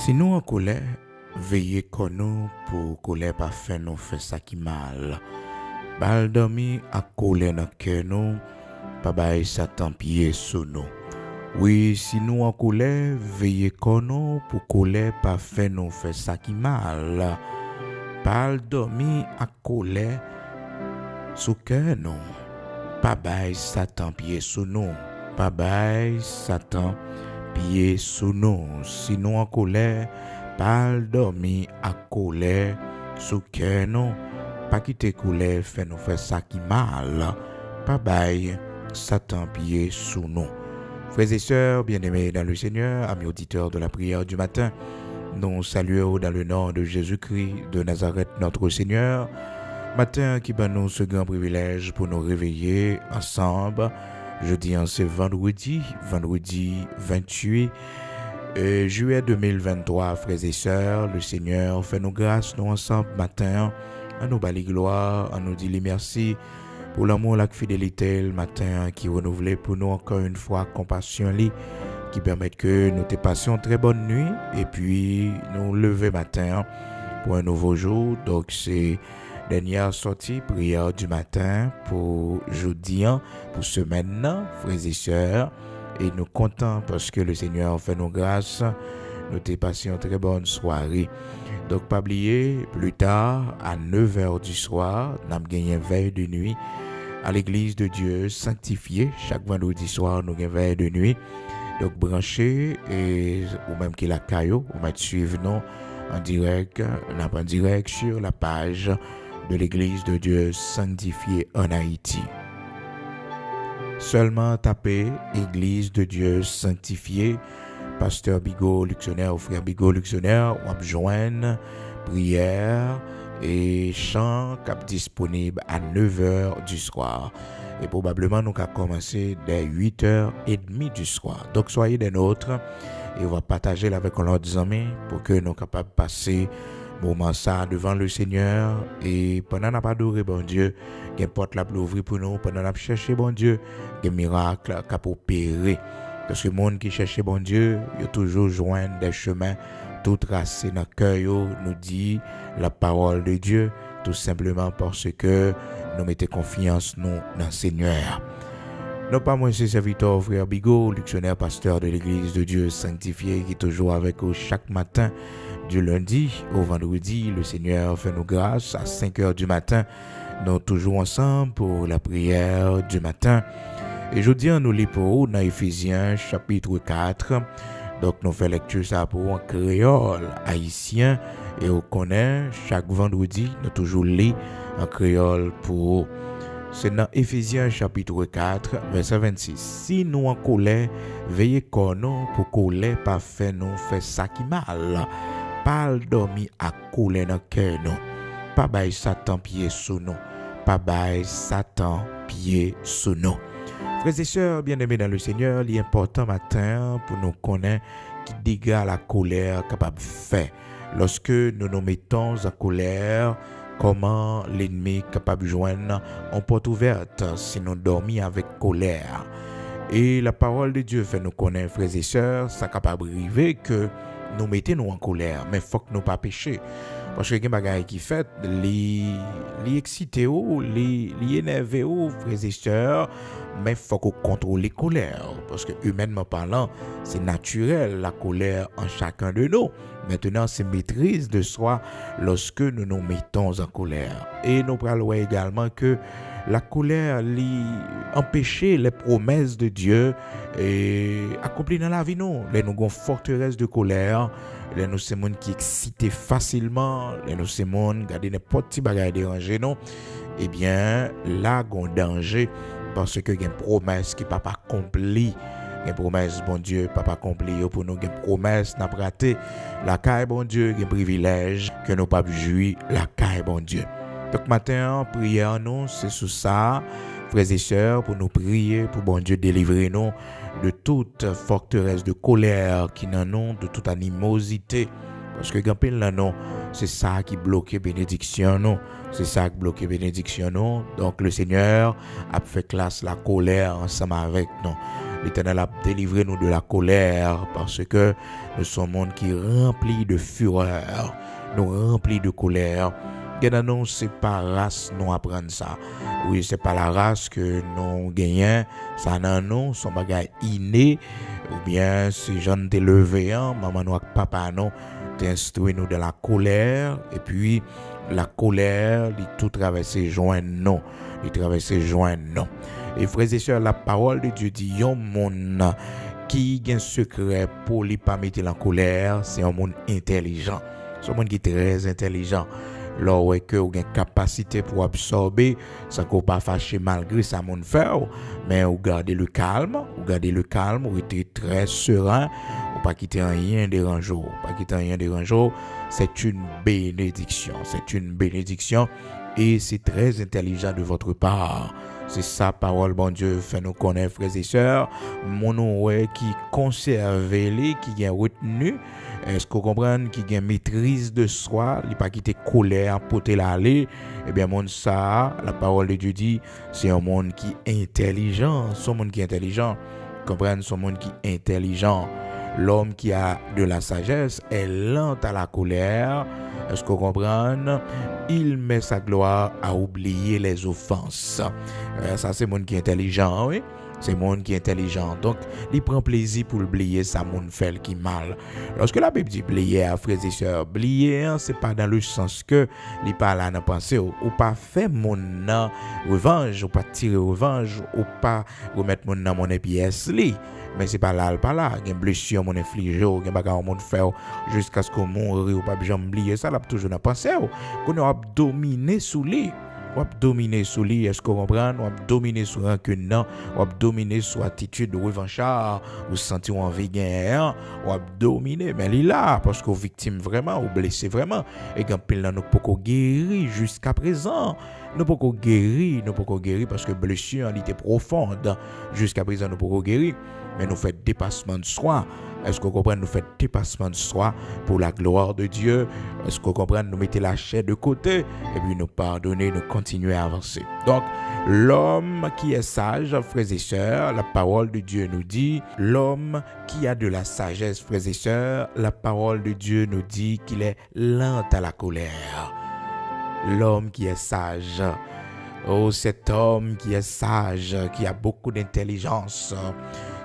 Si nous en colère, veillez qu'on nous pour colère pas faire nous faire ça qui mal. Bal dormi à colère dans cœur nous, pas bail Satan pied sous nous. Oui, si nous en colère, veillez qu'on nous pour colère pas faire nous faire ça qui mal. Bal dormi à colère sous cœur nous, pas bail Satan pied sous nous, pas bail Satan pied sous nous, si nous en colère, pas dormi à colère sous cœur nous, pas quitter colère, fait nous faire ça qui mal, pas bail Satan pied sous nous. Frères et sœurs, bien-aimés dans le Seigneur, amis auditeurs de la prière du matin, nous saluons dans le nom de Jésus-Christ de Nazareth, notre Seigneur, matin qui va nous ce grand privilège pour nous réveiller ensemble. Jeudi, c'est vendredi 28 juillet 2023, frères et sœurs, le Seigneur fait nos grâces, nous ensemble matin, à nous bali gloire, à nous dire merci pour l'amour, la fidélité, le matin qui renouvelé pour nous encore une fois, compassion qui permet que nous te passions très bonne nuit et puis nous lever matin pour un nouveau jour. Donc c'est dernière sortie, prière du matin pour jeudi, pour semaine, frères et sœurs. Et nous comptons parce que le Seigneur fait nos grâces. Nous te passions très bonne soirée. Donc, pas oublier, plus tard, à 9h du soir, nous avons gagné veille de nuit à l'église de Dieu sanctifiée. Chaque vendredi soir, nous avons veille de nuit. Donc, branchez, et, ou même qu'il a caillou, ou même suivre nous en direct sur la page de l'église de Dieu sanctifiée en Haïti. Seulement tapez église de Dieu sanctifiée, pasteur Bigot Luxonnaire ou frère Bigot Luxonnaire, ou joindre prière et chant cap disponible à 9h du soir. Et probablement nous allons commencer dès 8h30 du soir. Donc soyez des nôtres et on va partager avec nos amis pour que nous soyons capables de passer moment ça devant le Seigneur et pendant n'a pas adoré bon Dieu, qu'il porte la ouvrir pour nous, pendant n'a chercher bon Dieu, des miracles qui opérer. Parce que le monde qui cherche bon Dieu, il toujours joindre des chemins tout tracés dans le cœur, nous dit la parole de Dieu, tout simplement parce que nous mettons confiance nous dans le Seigneur. Non pas moi, c'est serviteur frère Bigot, Luxonnaire, pasteur de l'église de Dieu sanctifié, qui est toujours avec nous chaque matin, du lundi au vendredi. Le Seigneur fait nous grâce à 5h du matin. Nous toujours ensemble pour la prière du matin. Et je dis nous lisons dans Éphésiens chapitre 4. Donc nous faisons lecture ça pour un créole haïtien. Et on connaît chaque vendredi, nous toujours lit en créole pour. C'est dans Éphésiens chapitre 4, verset 26. Si nous en colère, veillez qu'on nous pour colère pas fait nous fait ça qui mal. Pas dormi à colère dans cœur nous. Pas bail Satan pied sous nous. Pas bail Satan pied sous nous. Frères et sœurs bien-aimés dans le Seigneur, il est important matin pour nous connaître qui dégâts la colère capable de faire. Lorsque nous nous mettons en colère, comment l'ennemi est capable de joindre en porte ouverte si nous dormons avec colère. Et la parole de Dieu fait nous connaître, frères et sœurs, ça capable de arriver que nous mettons en colère, mais il faut que nous pas pécher. Parce que les bagages qui fait, les exciter ou les énerver ou frères et sœurs, mais il faut qu'on contrôle les colères. Parce que humainement parlant, c'est naturel la colère en chacun de nous. Maintenant, c'est maîtrise de soi lorsque nous nous mettons en colère. Et nous parlons également que la colère li empêcher les promesses de Dieu et accomplir dans la vie nous. Les nous gon forteresse de colère, les nous c'est monde qui excité facilement, les nous c'est monde garder n'importe petit bagage déranger non. Eh bien, là gon danger parce que il y a une promesse qui pas accomplie. Une promesse, bon Dieu, papa accompli pour nous, une promesse, n'a pas raté. La caille, bon Dieu, un privilège que nous pas jouir, la caille, bon Dieu. Donc, matin, prière, nous, c'est sous ça, frères et sœurs, pour nous prier, pour bon Dieu délivrer nous de toute forteresse de colère qui n'en nous, de toute animosité. Parce que, quand nous, c'est ça qui bloque bénédiction, nous. C'est ça qui bloque bénédiction, nous. Donc, le Seigneur a fait classe la colère ensemble avec nous. L'Éternel a délivré nous de la colère parce que nous sommes un monde qui est rempli de fureur, nous remplis de colère. Non, c'est pas race nous apprendre ça. Oui, c'est pas la race que nous gagnons. Ça non, nous, son bagage inné. Ou bien, c'est gens de levé, maman nous papa nous, t'instruit nous de la colère. Et puis, la colère, il tout traverser joint nous. Il traverser joint nous. Et frères et sœurs, la parole de Dieu dit, yon monde qui a un secret pour ne pas mettre en colère, c'est un monde intelligent. C'est un monde qui est très intelligent. Lorsque vous avez une capacité pour absorber, ça ne peut pas fâcher malgré ça monde faire, mais vous gardez le calme, vous êtes très serein, vous pas quitter rien dérangeant, c'est une bénédiction, et c'est très intelligent de votre part. C'est ça, parole, bon Dieu, fait nous connaître, frères et sœurs, mon qui conserve les, qui a retenu, est-ce que vous comprenez, qui a maîtrise de soi, il pas quitter colère, porter l'aller, eh bien, mon ça, la parole de Dieu dit, c'est un monde qui est intelligent, son monde qui est intelligent, comprenez, son monde qui est intelligent. L'homme qui a de la sagesse est lent à la colère. Est-ce que vous comprenez? Il met sa gloire à oublier les offenses. Ça, c'est le monde qui est intelligent, oui. C'est le monde qui est intelligent. Donc, il prend plaisir pour oublier ça, mon fait qui mal. Lorsque la Bible dit oublier, frères et sœurs, oublier, c'est pas dans le sens que il pas là dans penser ou pas faire mon revanche, ou pas tirer revanche, ou pas remettre mon dans mon pièce li. Mais c'est pas là, il y a une blessure, mon infligé, il y a un bagage mon faire jusqu'à ce qu'on mourre ou pas jamais oublier ça, là toujours dans penser qu'on a dominé sous lui. On va dominer sur lui, est-ce qu'on comprend? On va dominer sur rancune, on va dominer sur attitude de revanchard, ou sentir envie de gagner, on va dominer, mais il est là, parce qu'on victime vraiment, ou blessé vraiment, et quand pile nous pouvons guérir jusqu'à présent, nous pouvons guérir, parce que blessure en était profonde, jusqu'à présent nous pouvons guérir, mais nous faisons dépassement de soi. Est-ce que vous comprenez? Nous faisons dépassement de soi pour la gloire de Dieu. Est-ce que vous comprenez? Nous mettons la chair de côté et puis nous pardonner, nous continuer à avancer. Donc, l'homme qui est sage, frères et sœurs, la parole de Dieu nous dit, l'homme qui a de la sagesse, frères et sœurs, la parole de Dieu nous dit qu'il est lent à la colère. L'homme qui est sage. Oh, cet homme qui est sage, qui a beaucoup d'intelligence,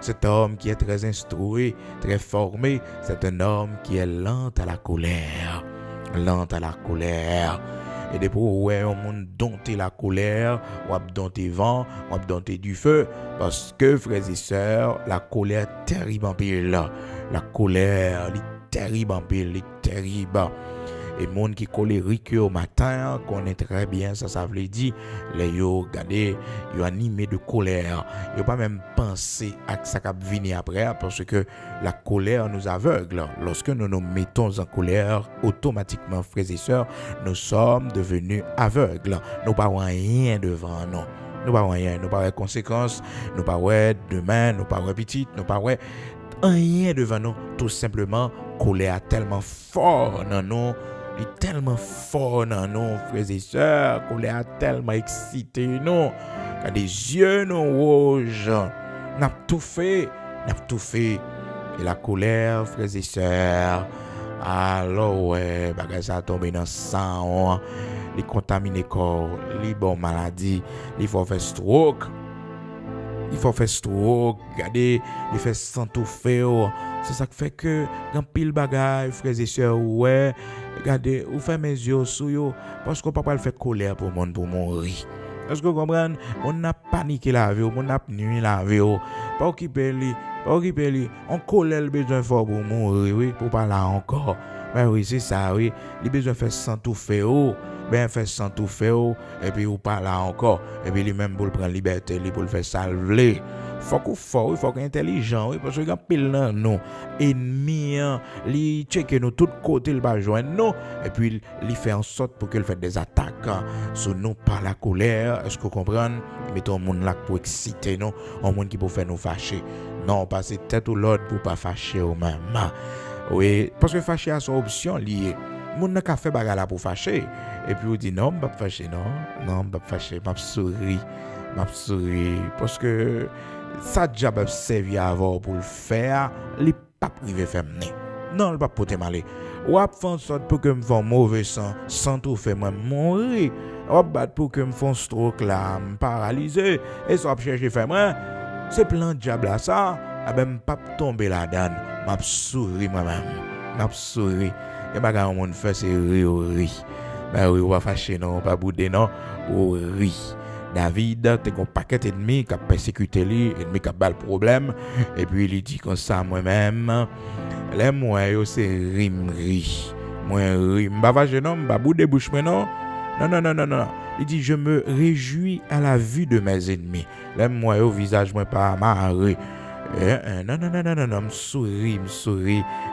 cet homme qui est très instruit, très formé, c'est un homme qui est lent à la colère. Lent à la colère. Et depuis ouais, on monde dompter la colère, on dompter vent, on dompter du feu, parce que frères et sœurs, la colère est terrible en pile. La colère, elle est terrible en pile, elle est terrible. Et monde qui colérique au matin connaît très bien ça veut dire les yo regardez yo animé de colère yo pas même penser à ça qui va venir après parce que la colère nous aveugle. Lorsque nous nous mettons en colère, automatiquement frères et sœurs, nous sommes devenus aveugles. Nous pas rien devant nous. Nous pas rien, nous pas conséquences, nous pas demain, nous pas petit, nous pas rien devant nous. Tout simplement colère tellement fort dans nous. Il est tellement fort dans nous, frères et sœurs, qu'on est tellement excité, nous. Quand des yeux nous rouges, n'a tout fait. Et la colère, frères et sœurs, alors ouais, bagage ça tombe dans le sang, il contamine le corps, il bon maladie, il faut faire stroke. Regardez, il fait s'entouffer. C'est ça qui fait que, quand pile bagaille, frères et sœurs, ouais, regardez, ou fait mes yeux sous yo, parce qu'on ne peut pas le faire colère pour monde pour mourir. Est-ce que vous comprenez? On a paniqué la vie, on a nuit la vie, pas occuper lui, pas occuper lui. On colle le besoin fort pour mourir, oui, pour pas là encore. Ben oui, c'est ça, oui. Les besoins fait sans tout faire, ben fait sans tout faire, et puis ou pas là encore. Et puis lui-même pour prendre liberté, pour le faire salver. Faut qu'on fort, il faut qu'on intelligent, oui, parce que quand pile là, nous, ennemis, li check nous tout côté, il va joindre nous, et puis il fait en sorte pour qu'il fasse des attaques sur nous par la colère. Est-ce que vous comprenez? Mettons un monde là pour exciter nous, un monde qui peut faire nous fâcher. Non, passer tête ou l'autre pour pas fâcher au même. Oui, parce que fâcher a son option liée. Moun n'a qu'à faire bagarre là pour fâcher. Et puis on dit non, pas fâcher, non, pas fâcher, m'a souri, parce que ça déjà m'a servi avant pour le faire, il pas privé faire mener. Non, il pas porter malé. Ou a fait en sorte pour que me font mauvais sang, sans tout faire moi mourir. Ou battre pour que me font stroke là, me paralyser et ça chercher faire moi. C'est plein de diable là ça, a même pas tomber là-dedans. M'a souri moi-même. M'a souri. Et bagarre on fait c'est rire. Ben oui, on va fâcher non, pas bouder non, ou rire. David, t'es un paquet d'ennemis qui a persécuté lui, ennemi qui a bas le problème, et puis il dit comme ça moi-même, les moi c'est rimri, moi rim, bah va jeune homme, bah bout de bouche non, non. Il dit je me réjouis à la vue de mes ennemis, les moi au visage moi pas marré. Non, me souris,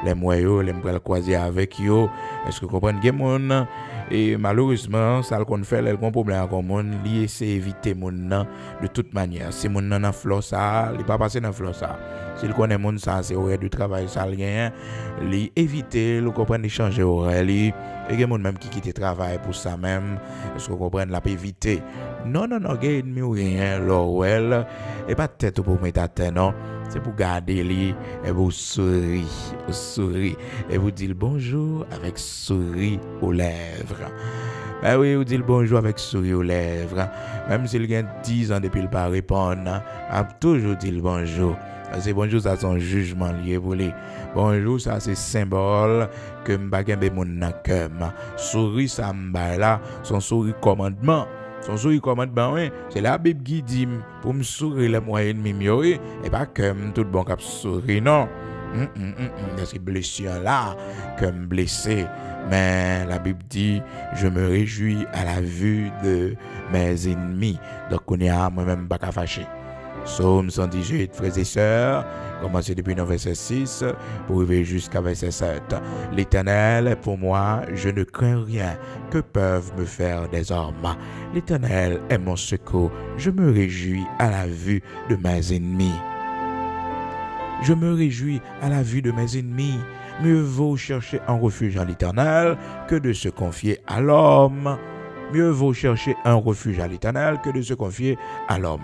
les moi les me croiser avec yo, est-ce que vous comprenez mon? Et malheureusement, ça qu'on fait, le grand problème avec mon lié c'est éviter mon nom de toute manière. Si mon nom dans flot ça, il pas passer dans flot ça. S'il connaît mon ça, c'est horaire du travail ça rien, li éviter, le comprendre changer horaire li et que mon même qui quitte travail pour ça même, est-ce que vous comprenez la éviter. Non, gain mi rien l'orwell et pas tête pour mettre à terre non. C'est pour garder lui et vous sourire et vous dire bonjour avec sourire aux lèvres. Ben oui, vous dites bonjour avec sourire aux lèvres. Même s'il y a 10 ans depuis le pas répondre, a toujours dit bonjour. C'est bonjour, ça son jugement lié pour lui. Bonjour, ça c'est symbole que m'bagembe mon nakam. Sourire ça m'ba là, son sourire commandement. Son sourire commandement, oui, c'est la Bible qui dit pour me sourire les moyens de mimio, et pas que tout bon cap sourire, non. C'est blessure là que me blessé. Mais la Bible dit, je me réjouis à la vue de mes ennemis. Donc on est à moi-même pas fâché. Psaume 118, frères et sœurs, commencez depuis le verset 6 pour arriver jusqu'à verset 7. L'Éternel est pour moi, je ne crains rien, que peuvent me faire des hommes. L'Éternel est mon secours, je me réjouis à la vue de mes ennemis. Je me réjouis à la vue de mes ennemis. Mieux vaut chercher un refuge en l'Éternel que de se confier à l'homme. Mieux vaut chercher un refuge à l'Éternel que de se confier à l'homme.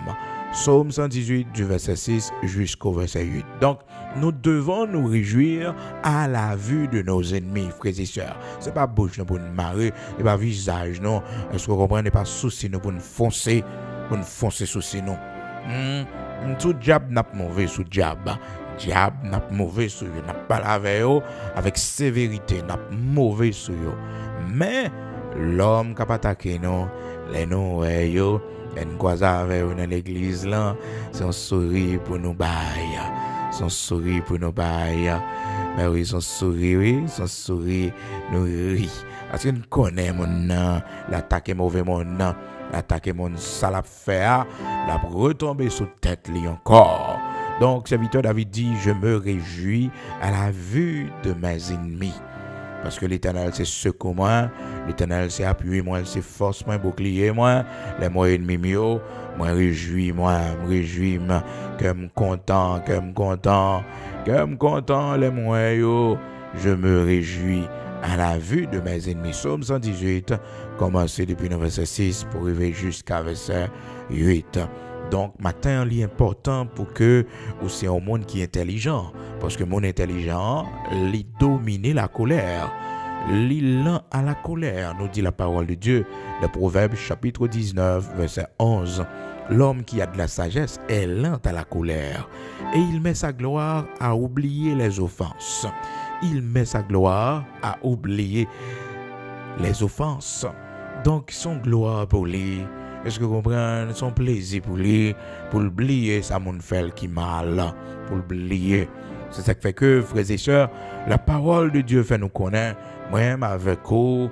Psaume 118 du verset 6 jusqu'au verset 8. Donc, nous devons nous réjouir à la vue de nos ennemis, frères et sœurs. C'est pas bouche pour nous marrer, c'est pas visage, non. Est-ce que vous comprenez? C'est pas souci nous pour nous foncer souci nous. Tout diable n'a pas mauvais sous diable. Diable n'a pas mauvais sous eux, n'a pas avec eux avec sévérité, n'a pas mauvais sous eux. Mais l'homme qui a attaqué nous, les nous yo, nous croisons avec eux dans l'église là, son sourire pour nous bailler. Son sourire pour nous bailler. Mais oui, son sourire nous rit. Parce que nous connaissons mon nom, l'attaque mauvais mon nom, l'attaque mon sale faire, la retomber sous tête li encore. Donc, serviteur David dit, je me réjouis à la vue de mes ennemis. Parce que l'Éternel, c'est secours moi, l'Éternel, c'est appui moi, c'est force moi, bouclier moi, les moyens ennemis mieux, moi réjouis moi, que me content, les moyens, je me réjouis à la vue de mes ennemis. Psaume 118, commencé depuis le verset 6 pour arriver jusqu'à verset 8. Donc, matin, il est important pour que c'est un monde qui est intelligent. Parce que mon intelligent, il domine la colère. Il lent à la colère, nous dit la parole de Dieu. Le Proverbe chapitre 19, verset 11. L'homme qui a de la sagesse est lent à la colère. Et il met sa gloire à oublier les offenses. Il met sa gloire à oublier les offenses. Donc, son gloire pour lui, Est-ce que vous comprenez? Son plaisir pour oublier ça mon fait qui mal, pour oublier. C'est ça qui fait que, frères et sœurs, la parole de Dieu fait nous connaître, même avec vous,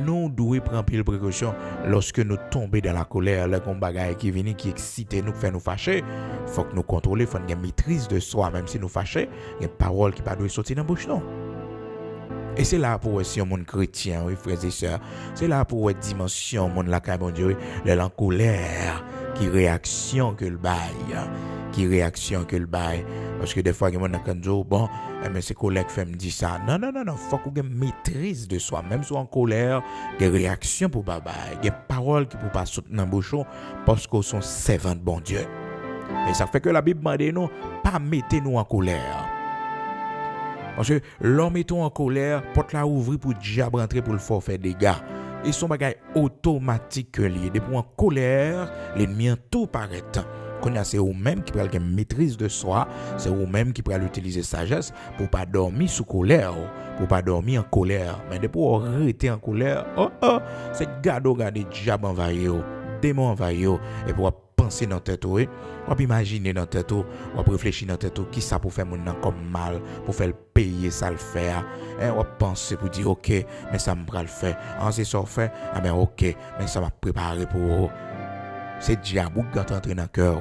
nous devons prendre pile précaution lorsque nous tombons dans la colère, le combat qui vient, qui excite nous, qui fait nous fâcher. Il faut que nous contrôlions, il faut une maîtrise de soi, même si nous fâchons, il y a une parole qui ne doit pas sortir dans la bouche, non. Et c'est là pour aussi un monde chrétien, oui, frères et sœurs. C'est là pour une dimension, monde la bon Dieu, la colère, qui réaction que le bail, Parce que des fois, il y a des gens qui disent, bon, mais c'est collègue qui me dit ça. Non, faut qu'on ait une maîtrise de soi. Même si on est en colère, il y a des réactions pour babaye, il y a des paroles qui ne peuvent pas sauter dans le bouchon parce qu'on sont servants de bon Dieu. Et ça fait que la Bible demande nous, pas mettez-nous en colère. Parce que l'homme est en colère, porte la ouvrir pour diable rentrer pour le faire des dégâts. Et son bagage automatique lié. Depuis en colère, l'ennemi en tout paraît. C'est vous-même qui prend une maîtrise de soi, c'est vous-même qui prend utiliser sagesse pour pas dormir sous colère, pour pas dormir en colère. Mais depuis vous arrêter en colère, c'est gado diable envahi, démon envahi, et pour penser dans tête, ou imaginer dans tête, ou réfléchir dans tête, qui ça pour faire mon comme mal, pour faire le payer ça le faire, ou penser pour dire OK, mais ça me va le faire. C'est ça fait, mais OK, mais ça m'a préparé pour. C'est diable qui est entré dans le cœur.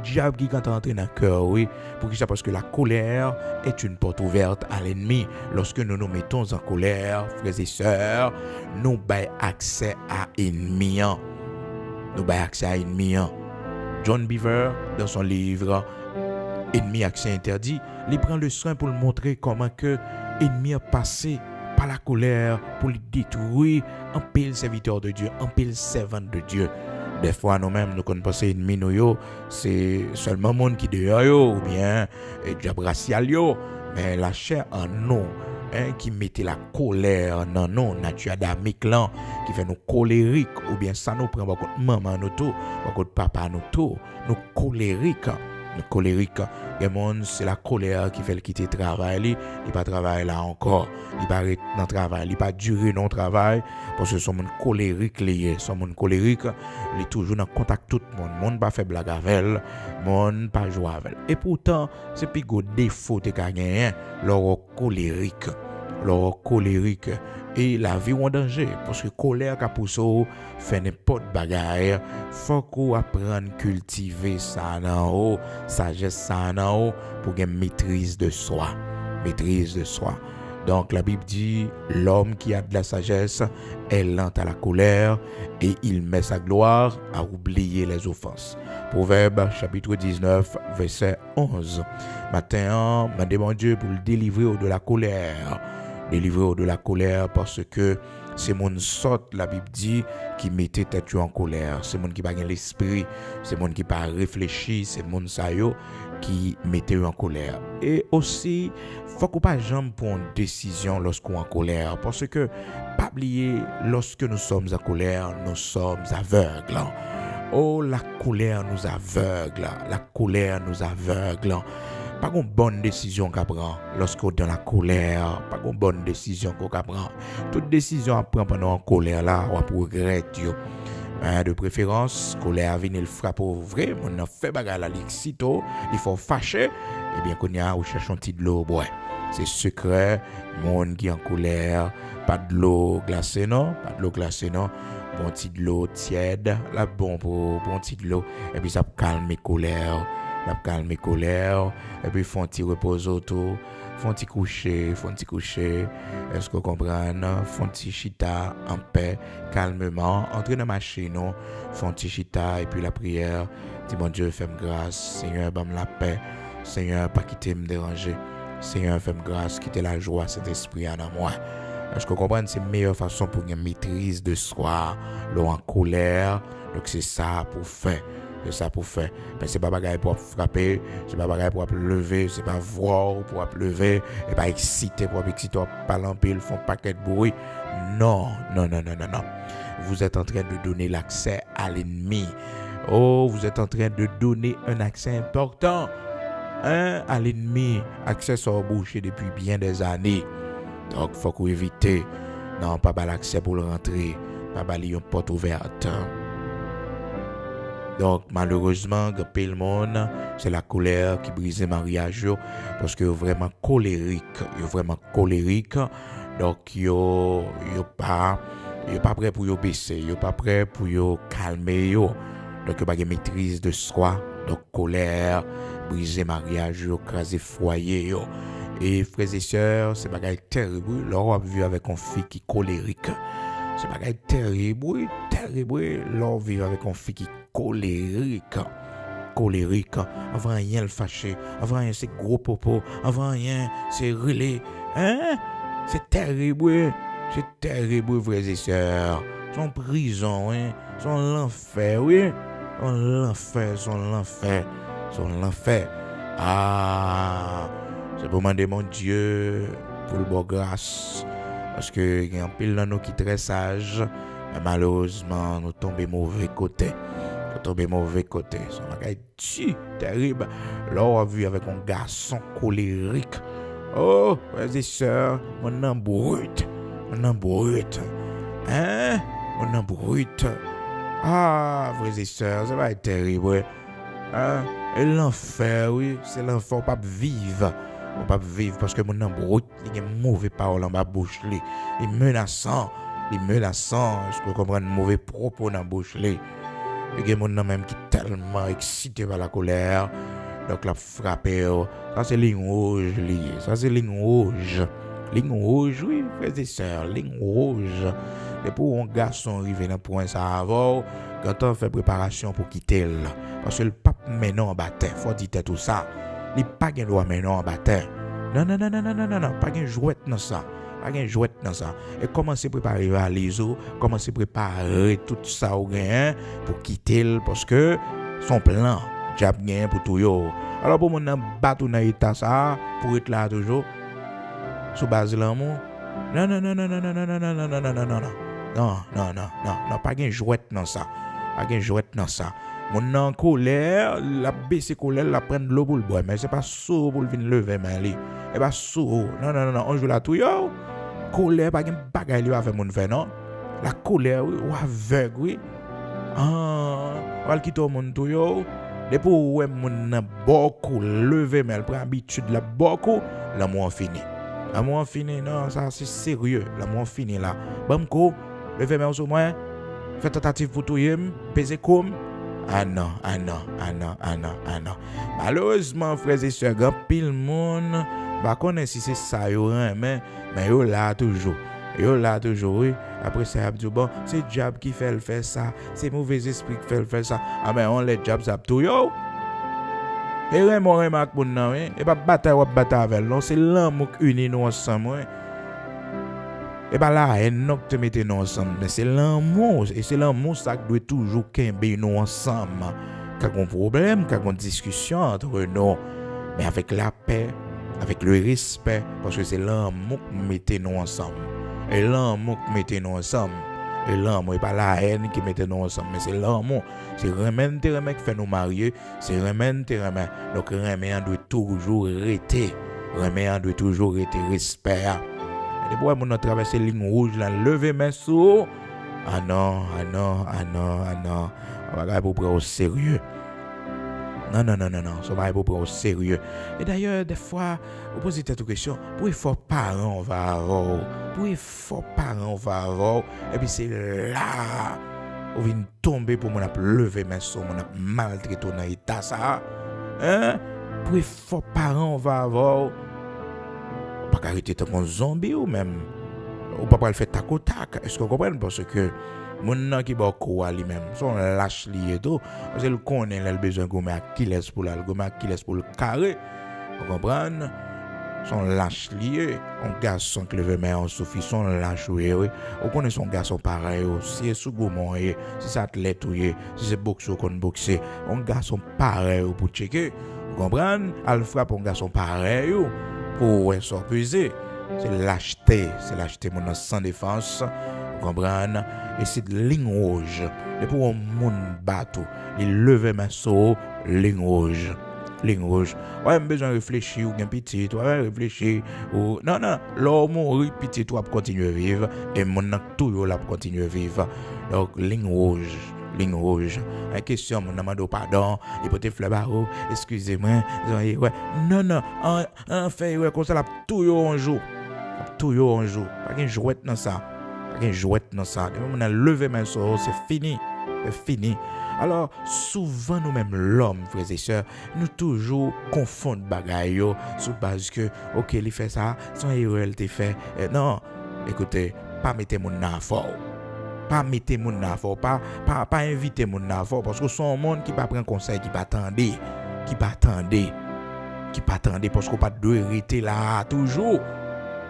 Diable qui est entré dans le cœur, oui. Pour ça, parce que la colère est une porte ouverte à l'ennemi. Lorsque nous nous mettons en colère, frères et sœurs, nous avons accès à l'ennemi. John Beaver, dans son livre Ennemi accès interdit, il prend le soin pour le montrer comment que l'ennemi a passé par la colère pour le détruire un pile serviteur de Dieu, un pile servant de Dieu. Des fois, nous-mêmes, nous connaissons ennemi nous, c'est seulement le monde qui est dehors, ou bien diable racial, mais la chair en nous, qui mettait la colère dans nous, nature adamique là, qui fait nous colériques, ou bien ça nous prend beaucoup de maman nous tout, beaucoup de papa nous tout, nous colériques. Le monde, c'est la colère qui fait le quitter le travail, il pas travailler là encore, il pas arrêter dans le travail, il pas durer dans le travail, parce que son monde colérique lié, son monde colérique, il est toujours dans contact tout le monde, monde pas fait blague avec elle, monde pas jouer avec elle. Et pourtant, c'est plus gros défaut de gagner, leur colérique, et la vie en danger, parce que colère qui pousse fait n'importe bagaille, faut qu'on apprenne à cultiver ça dans haut, sagesse ça dans haut pour gagner maîtrise de soi. Donc la Bible dit, l'homme qui a de la sagesse est lent à la colère et il met sa gloire à oublier les offenses. Proverbe chapitre 19 verset 11. Matin, m'a demandé Dieu pour le délivrer de la colère. Parce que c'est mon sort, la Bible dit, qui mettait tête en colère. C'est mon qui n'a pas l'esprit, c'est mon qui n'a pas réfléchi, c'est mon sayo qui mettait en colère. Et aussi, faut qu'on pas jamais prendre une décision lorsqu'on est en colère. Parce que, pas oublier, lorsque nous sommes en colère, nous sommes aveugles. Oh, la colère nous aveugle. Pas une bonne décision qu'on prend lorsqu'on est dans la colère. Pas une bonne décision qu'on prend. Toute décision qu'on prend pendant la colère, là, on va regretter. De préférence, colère vient le frapper au vrai. On a fait bagarre à l'excito. Il faut fâcher. Et bien, qu'on y a, on cherche un petit de l'eau. Ouais. C'est secret. Monde qui est en colère. Pas de l'eau glacée, non. Bon petit de l'eau tiède. Là, bon petit de l'eau. Et puis, ça calme les colères. Et puis font un petit repos autour, font un petit coucher, est-ce que vous comprenez, font un petit chita en paix, calmement, entrez dans la machine, font un petit chita et puis la prière, dis bon Dieu, fais-moi grâce, Seigneur, donne la paix, Seigneur, pas quitter me déranger, Seigneur, fais-moi grâce, quitter la joie, cet esprit en moi. Est-ce que vous comprenez, c'est la meilleure façon pour une maîtrise de soi, l'eau en colère, donc c'est ça pour faire. Mais c'est pas bagaille pour frapper, c'est pas bagaille pour lever, c'est pas voir pour lever, et pas exciter, pas l'empile, ils font paquet de bruit. Non. Vous êtes en train de donner l'accès à l'ennemi. Oh, vous êtes en train de donner un accès important à l'ennemi. Accès sur bouché depuis bien des années. Donc, faut qu'on évite. Non, pas l'accès pour le rentrer. Pas une porte ouverte. Donc, malheureusement, le monde, c'est la colère qui brise le mariage, parce que vraiment colérique, donc yo pas prêt pour yo baisser, yo pas prêt pour yo calmer yo. Donc yo pas de maîtrise de soi, donc colère, briser mariage, yo craser foyer yo. Et frères et sœurs, c'est bagay terrible, l'on vit avec une fille qui colérique. C'est bagay terrible, l'on vit avec une fille qui colérique. Avant rien le fâché, avant rien c'est gros popo, avant rien c'est relais. Hein? C'est terrible, frères et sœurs. Son prison, hein? Son l'enfer, oui. Son l'enfer. Ah, c'est pour demander mon Dieu pour le bon grâce. Parce que il y a un pile dans nous qui très sage, mais malheureusement, nous tombons mauvais côté. Son bagage terrible. Là, on a vu avec un garçon colérique. Oh, frères et sœurs, mon âme brute. Hein? Mon âme brute. Ah, frères et sœurs, ça va être terrible. Hein? Et l'enfer, oui, c'est l'enfer, on ne peut pas vivre. Parce que mon âme brute, il y a une mauvaise parole dans ma bouche. Il est menaçant. Est-ce que vous comprenez? Mauvais propos dans la bouche. Il y a mon âme même qui est tellement excité par la colère. Donc la frappé, ça c'est ligne rouge, ligne rouge, oui, frères et sœurs, ligne rouge. Et pour un garçon arrivé dans le point ça avant, quand on fait préparation pour quitter là, parce que le pape maintenant en baptême, faut dire tout ça. Il pas gain droit maintenant en baptême. Non, pas gain jouette dans ça. Et commencer à préparer valise, commencer à préparer tout ça au gain pour quitter parce que son plan diable gain pour tout yo. Alors pour mon battre dans état ça pour être là toujours sous base l'amour. Non, pas gain jouette dans ça. Mon en colère, la baisse colère, la prendre l'eau pour le boire, mais c'est pas sourd pour venir lever main li. Et pas sourd. Non, on joue là tout yo. Colère pas gain bagaille li va faire mon faire non. La colère oui, ou aveugle oui. On va quitter mon tout yo. Depuis où mon beaucoup lever mais elle prend habitude la beaucoup, l'amour fini. Non, ça c'est sérieux, l'amour fini là. Bamko, lever mais au moins, fait tentative pour tout yem, peser comme Ah non. Malheureusement, frères et sœurs, grand pile monde, bah connaît si c'est ça yo mais yo là toujours, oui. Après ça a dit bon, c'est diable qui fait le faire ça, c'est mauvais esprit qui fait le faire ça. Ah mais on les diable ça tout yo. Et vraiment remarque pour nous, et pas bataille avec non, c'est l'amour qui unit nous ensemble. Et pas la haine que te mettez nous ensemble, mais c'est l'amour, et c'est l'amour ça qui doit toujours qu'aimer nous ensemble. Quand on a un problème, quand on a une discussion entre nous, mais avec la paix, avec le respect, parce que c'est l'amour qui mettez nous ensemble. Et l'amour qui mettez nous ensemble. Et l'amour, et pas la haine qui mettez nous ensemble, mais c'est l'amour. C'est remède qui fait nous marier, c'est remède. Donc remède doit toujours rester. Respect. Et pour moi, on traverse la ligne rouge, là, lever mes sous. Ah non. On va pour prendre au sérieux. Non. Ça va pour prendre au sérieux. Et d'ailleurs, des fois, vous posez cette question, pour les forts parents, on va avoir. Et puis c'est là, on vient tomber pour mon lever mes sous, mon maltraité dans l'état ça. Hein? Pour les forts parents, on va avoir. Pas arrêter comme un zombie ou même ou pas le faire tac au tac. Est-ce que vous comprenez? Parce que mon nan qui ba quoi lui-même son lâche li et tout parce que le connaît le besoin gomme Achilles pour le carré. Vous comprenez? Son lâche lié un garçon qui lever mais en Sophie son lâche oui. On connaît son garçon pareil si sous goumon si c'est athlète ou si c'est boxeur qu'on boxer un garçon pareil pour checker. Vous comprenez? Al frappe un garçon pareil pour s'en peser. C'est l'acheter mon sans défense. Vous comprenez? Et c'est ligne rouge. Et pour un monde bateau, il lever ma saut, ligne rouge. Ouais, besoin de réfléchir ou bien petit, toi réfléchir ou non, l'homme mourir petit toi pour continuer à vivre et mon tout yo là pour continuer à vivre. Donc ligne rouge ligne rouge. Une question, mon demande pardon, il peut te faire barreau, excusez-moi, ouais. Non, en fait, ouais, comme ça, la tout yo un jour. Tout yo un jour. Pas qu'un jouette dans ça. Pas qu'un jouette dans ça. On a levé mes soeurs, c'est fini. C'est fini. Alors, souvent, nous-mêmes, l'homme, frères et sœurs, nous toujours confondons bagaille yo sous base que, ok, il fait ça, son héros, il te fait. Non, écoutez, pas mettez mon nan fort. Pas mettez mon nan fort. Pas inviter mon nan fort. Parce que son monde qui pas prendre conseil, qui pas attendre. Qui pas attendre. Parce qu'on pas doit rester là toujours.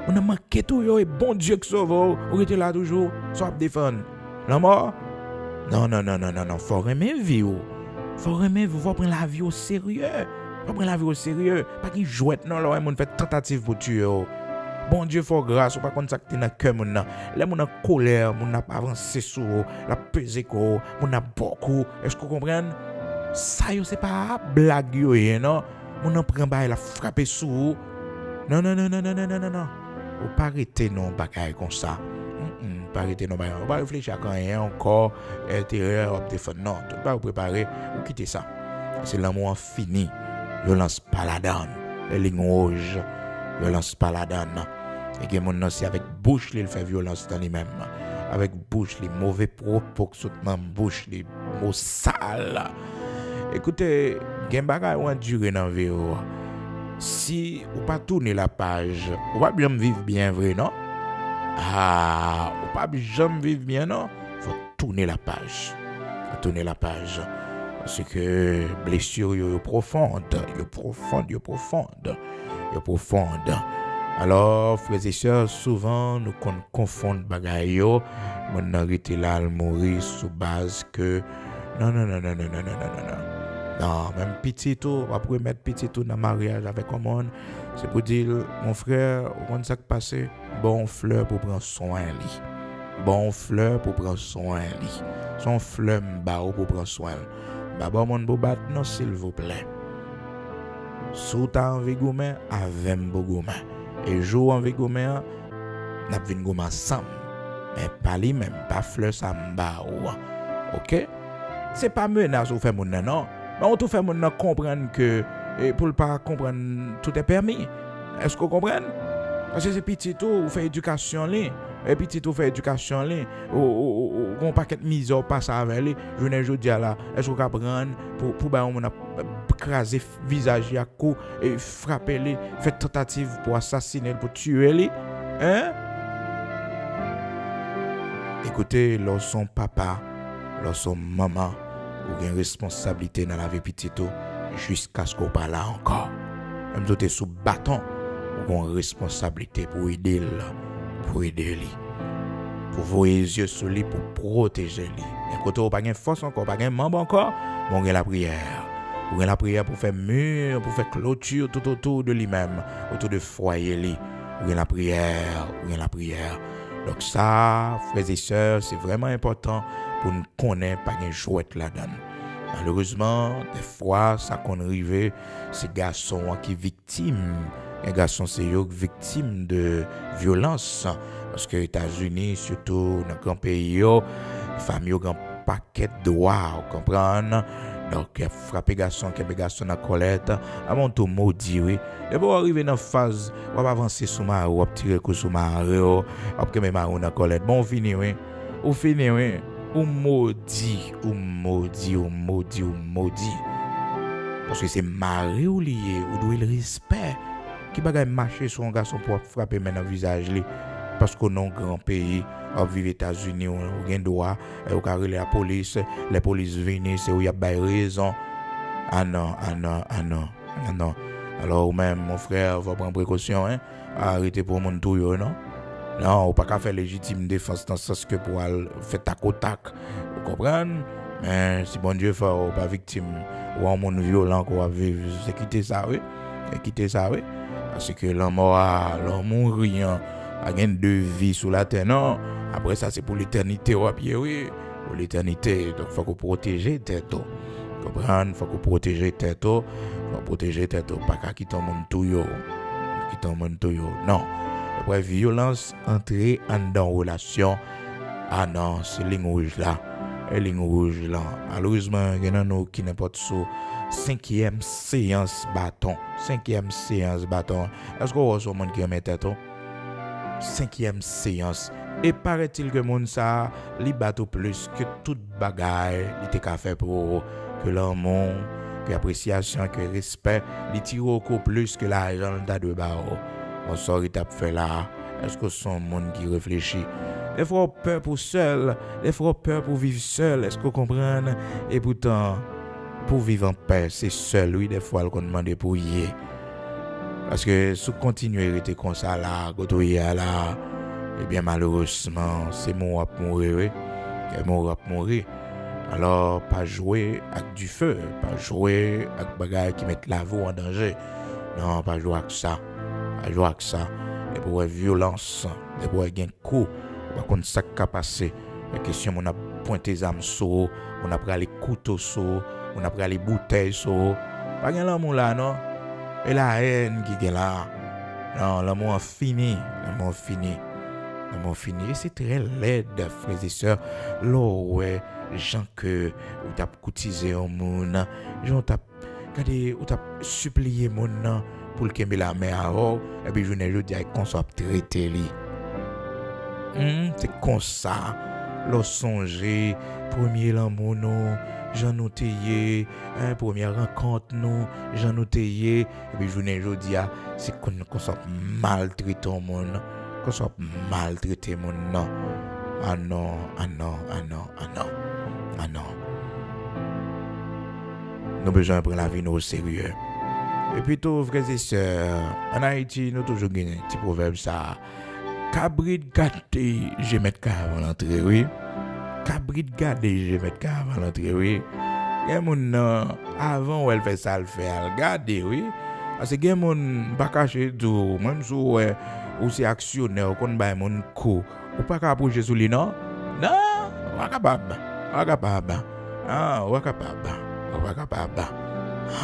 On a manqué tout, yo, et bon Dieu qui sauve, on reste là toujours, soit défendre. La mort? Non, faut aimer vie. Faut aimer vie, faut prendre la vie au sérieux. Pas qu'il jouette, non, là, on fait tentative pour tuer. Bon Dieu, faut grâce, ou pas contre ça que t'es dans le cœur, mon nan. Là, mon a colère, mon a avancé sur la pesé, mon a beaucoup. Est-ce que vous comprenez? Ça, yo, c'est pas blague, yo, non? Mon a prend bail, la frappé sur. Non. Ou pas arrêter non bagaille comme ça. Pas arrêter non bagaille. On va réfléchir à quand il y a encore intérieur ou défendre. Non, tout pas vous préparer ou quitter ça. C'est l'amour fini. Violence pas la donne. Les lignes rouges. Violence pas la donne. Et que mon nom c'est avec bouche il fait violence dans lui-même. Avec bouche les mauvais propos que soutenant bouche les mots sales. Écoutez, gen bagaille ou enduré dans vie. Si ou pas tourner la page, ou pas bien vivre bien vrai, non? Ou pas jamais vivre bien, non? Faut tourner la page. Parce que blessure yo profonde. Alors, frères et sœurs, souvent nous confondons bagaille yo, mon arrêté là mourir sous base que non. Non, même petit tout, après mettre petit tout dans le mariage avec un monde, c'est pour dire, mon frère, on ça qui passe, bon fleur pour prendre soin lui. Son fleur m'bao pour prendre soin. Baba mon beau bat non s'il vous plaît. Sous ta envie gourmet, avec beau gourmet. Et jour envie gourmet, n'a vinn gourmet ensemble. Mais pas lui même, pas fleur ça m'bao. OK? C'est pas menace ou fait mon non. Mais on tout fait mon comprendre que pour ne pas comprendre tout est permis. Est-ce que vous comprenez? Parce que c'est petit tout, vous faites éducation là. Et petit tout fait éducation là. On paquet de misère passe avec lui. Je ne dis là, est-ce que vous comprenez pour ben on a craser visage à coup et frapper lui, faire tentative pour assassiner, pour tuer lui. Hein? Écoutez, lorsqu'on papa, lorsqu'on maman ou une responsabilité dans la vie petite jusqu'à ce qu'on parle là encore. Même si tu es sous bâton, ou une responsabilité pour aider lui. Pour voir les yeux sur lui, pour protéger lui. Et quand on pas de force encore, pas de membre encore, on a la prière. On a la prière pour faire mur, pour faire clôture tout autour de lui-même, autour de foyer lui. On a la prière. Donc ça, frères et sœurs, c'est vraiment important pour nous connaître pas une jouette là-dedans. Malheureusement, des fois, ça qu'on arrive, ces garçons qui sont victimes. Les garçons, c'est victimes de violence. Parce que les États-Unis, surtout dans le grand pays, les familles ont un paquet de droits, vous comprenez? Donc, frapper garçon, qui garçon dans la colette, avant tout maudit, oui. Et pour arriver dans la phase, on va avancer sur ma roue, on va tirer sur ma roue, on va mettre ma roue dans la colette. Bon, on finit, oui. Ou maudit. Parce que c'est maré ou lié, ou doit le respect. Qui va marcher sur un garçon pour frapper maintenant le visage. Parce qu'on est un grand pays, on vit aux États-Unis, on a un droit, on a la police, les polices viennent, c'est où il y a des raisons. Ah non. Alors, même, mon frère, va prendre précaution, hein. Arrêtez pour mon tout, non? Non, on ne peut pas faire légitime défense dans ce sens que pour faire tac au tac. Vous comprenez? Mais si bon Dieu fait, on pas victime, ou un monde violent qu'on va vivre, c'est quitter ça, oui. Parce que l'homme rien, a gagné deux vies sur la terre, non. Après ça, c'est pour l'éternité, oui. Pour l'éternité, donc il faut qu'on protège tête. Vous comprenez? Il faut qu'on protège tête. Pas qu'à quitter le monde tout, non. Après, violence, entrer en dans relation. Ah non, c'est ligne rouge là. ligne rouge là. Malheureusement, il y en a nous qui n'importe sur cinquième séance bâton. Cinquième séance bâton. Est-ce qu'on voit ce monde qui remet tête? Cinquième séance. Et paraît-il que mon ça, li bateau plus que toute bagaille, il était qu'à faire pour que l'amour, que l'appréciation, que le respect, il tire au coup plus que l'argent de barreau. On sort il t'a fait là. Est-ce que son monde qui réfléchit? Des fois peur pour seul, des fois peur pour vivre seul. Est-ce que vous comprenez? Et pourtant, pour vivre en paix, c'est seul, oui, des fois qu'on demande pour y aller. Parce que si vous continuez à rester comme ça là, quand vous y allez là, eh bien malheureusement, c'est mon à mourir, oui. C'est mon à mourir. Alors, pas jouer avec du feu, pas jouer avec des bagages qui mettent la vie en danger. Non, pas jouer avec ça. Pas jouer avec ça. Et pour violence, et pour un coup, par contre, ça qui a passé. La question, on a pointé les armes sur, on a pris les couteaux sur, on a pris les bouteilles sur. Pas de l'amour là, non? Et la haine qui est là. Non, l'amour est fini. L'amour est fini. L'amour est fini. Et c'est très laid, frères et sœurs. Là, ouais, gens que vous t'avez cotisé au monde, gens t'avez supplié mon nom pour le qu'il la main à haut, et puis je ne dis qu'on soit traité li. C'est comme ça. L'on songer, premier l'amour nous, j'en nous tayé, première rencontre nous, j'en nous tayé, et puis je ne dis c'est qu'on soit maltraité au monde, qu'on soit maltraité mon nom. Ah non, ah non, ah non, ah non, ah non. Nous avons besoin de prendre la vie au sérieux. Et puis tout, frères et sœurs, en Haïti, nous toujours gagné un petit proverbe ça. Cabrit gâté, je mets avant l'entrée, oui. Cabrit gâté, je mets avant l'entrée, oui. Il y a mon avant où elle fait ça, elle fait, elle garde, oui. Parce que il y a mon pas caché tout, même si ou c'est actionnaire, qu'on baille mon coup, ou pas capable sur lui, non? Non, ou pas capable. Ah, ou pas capable.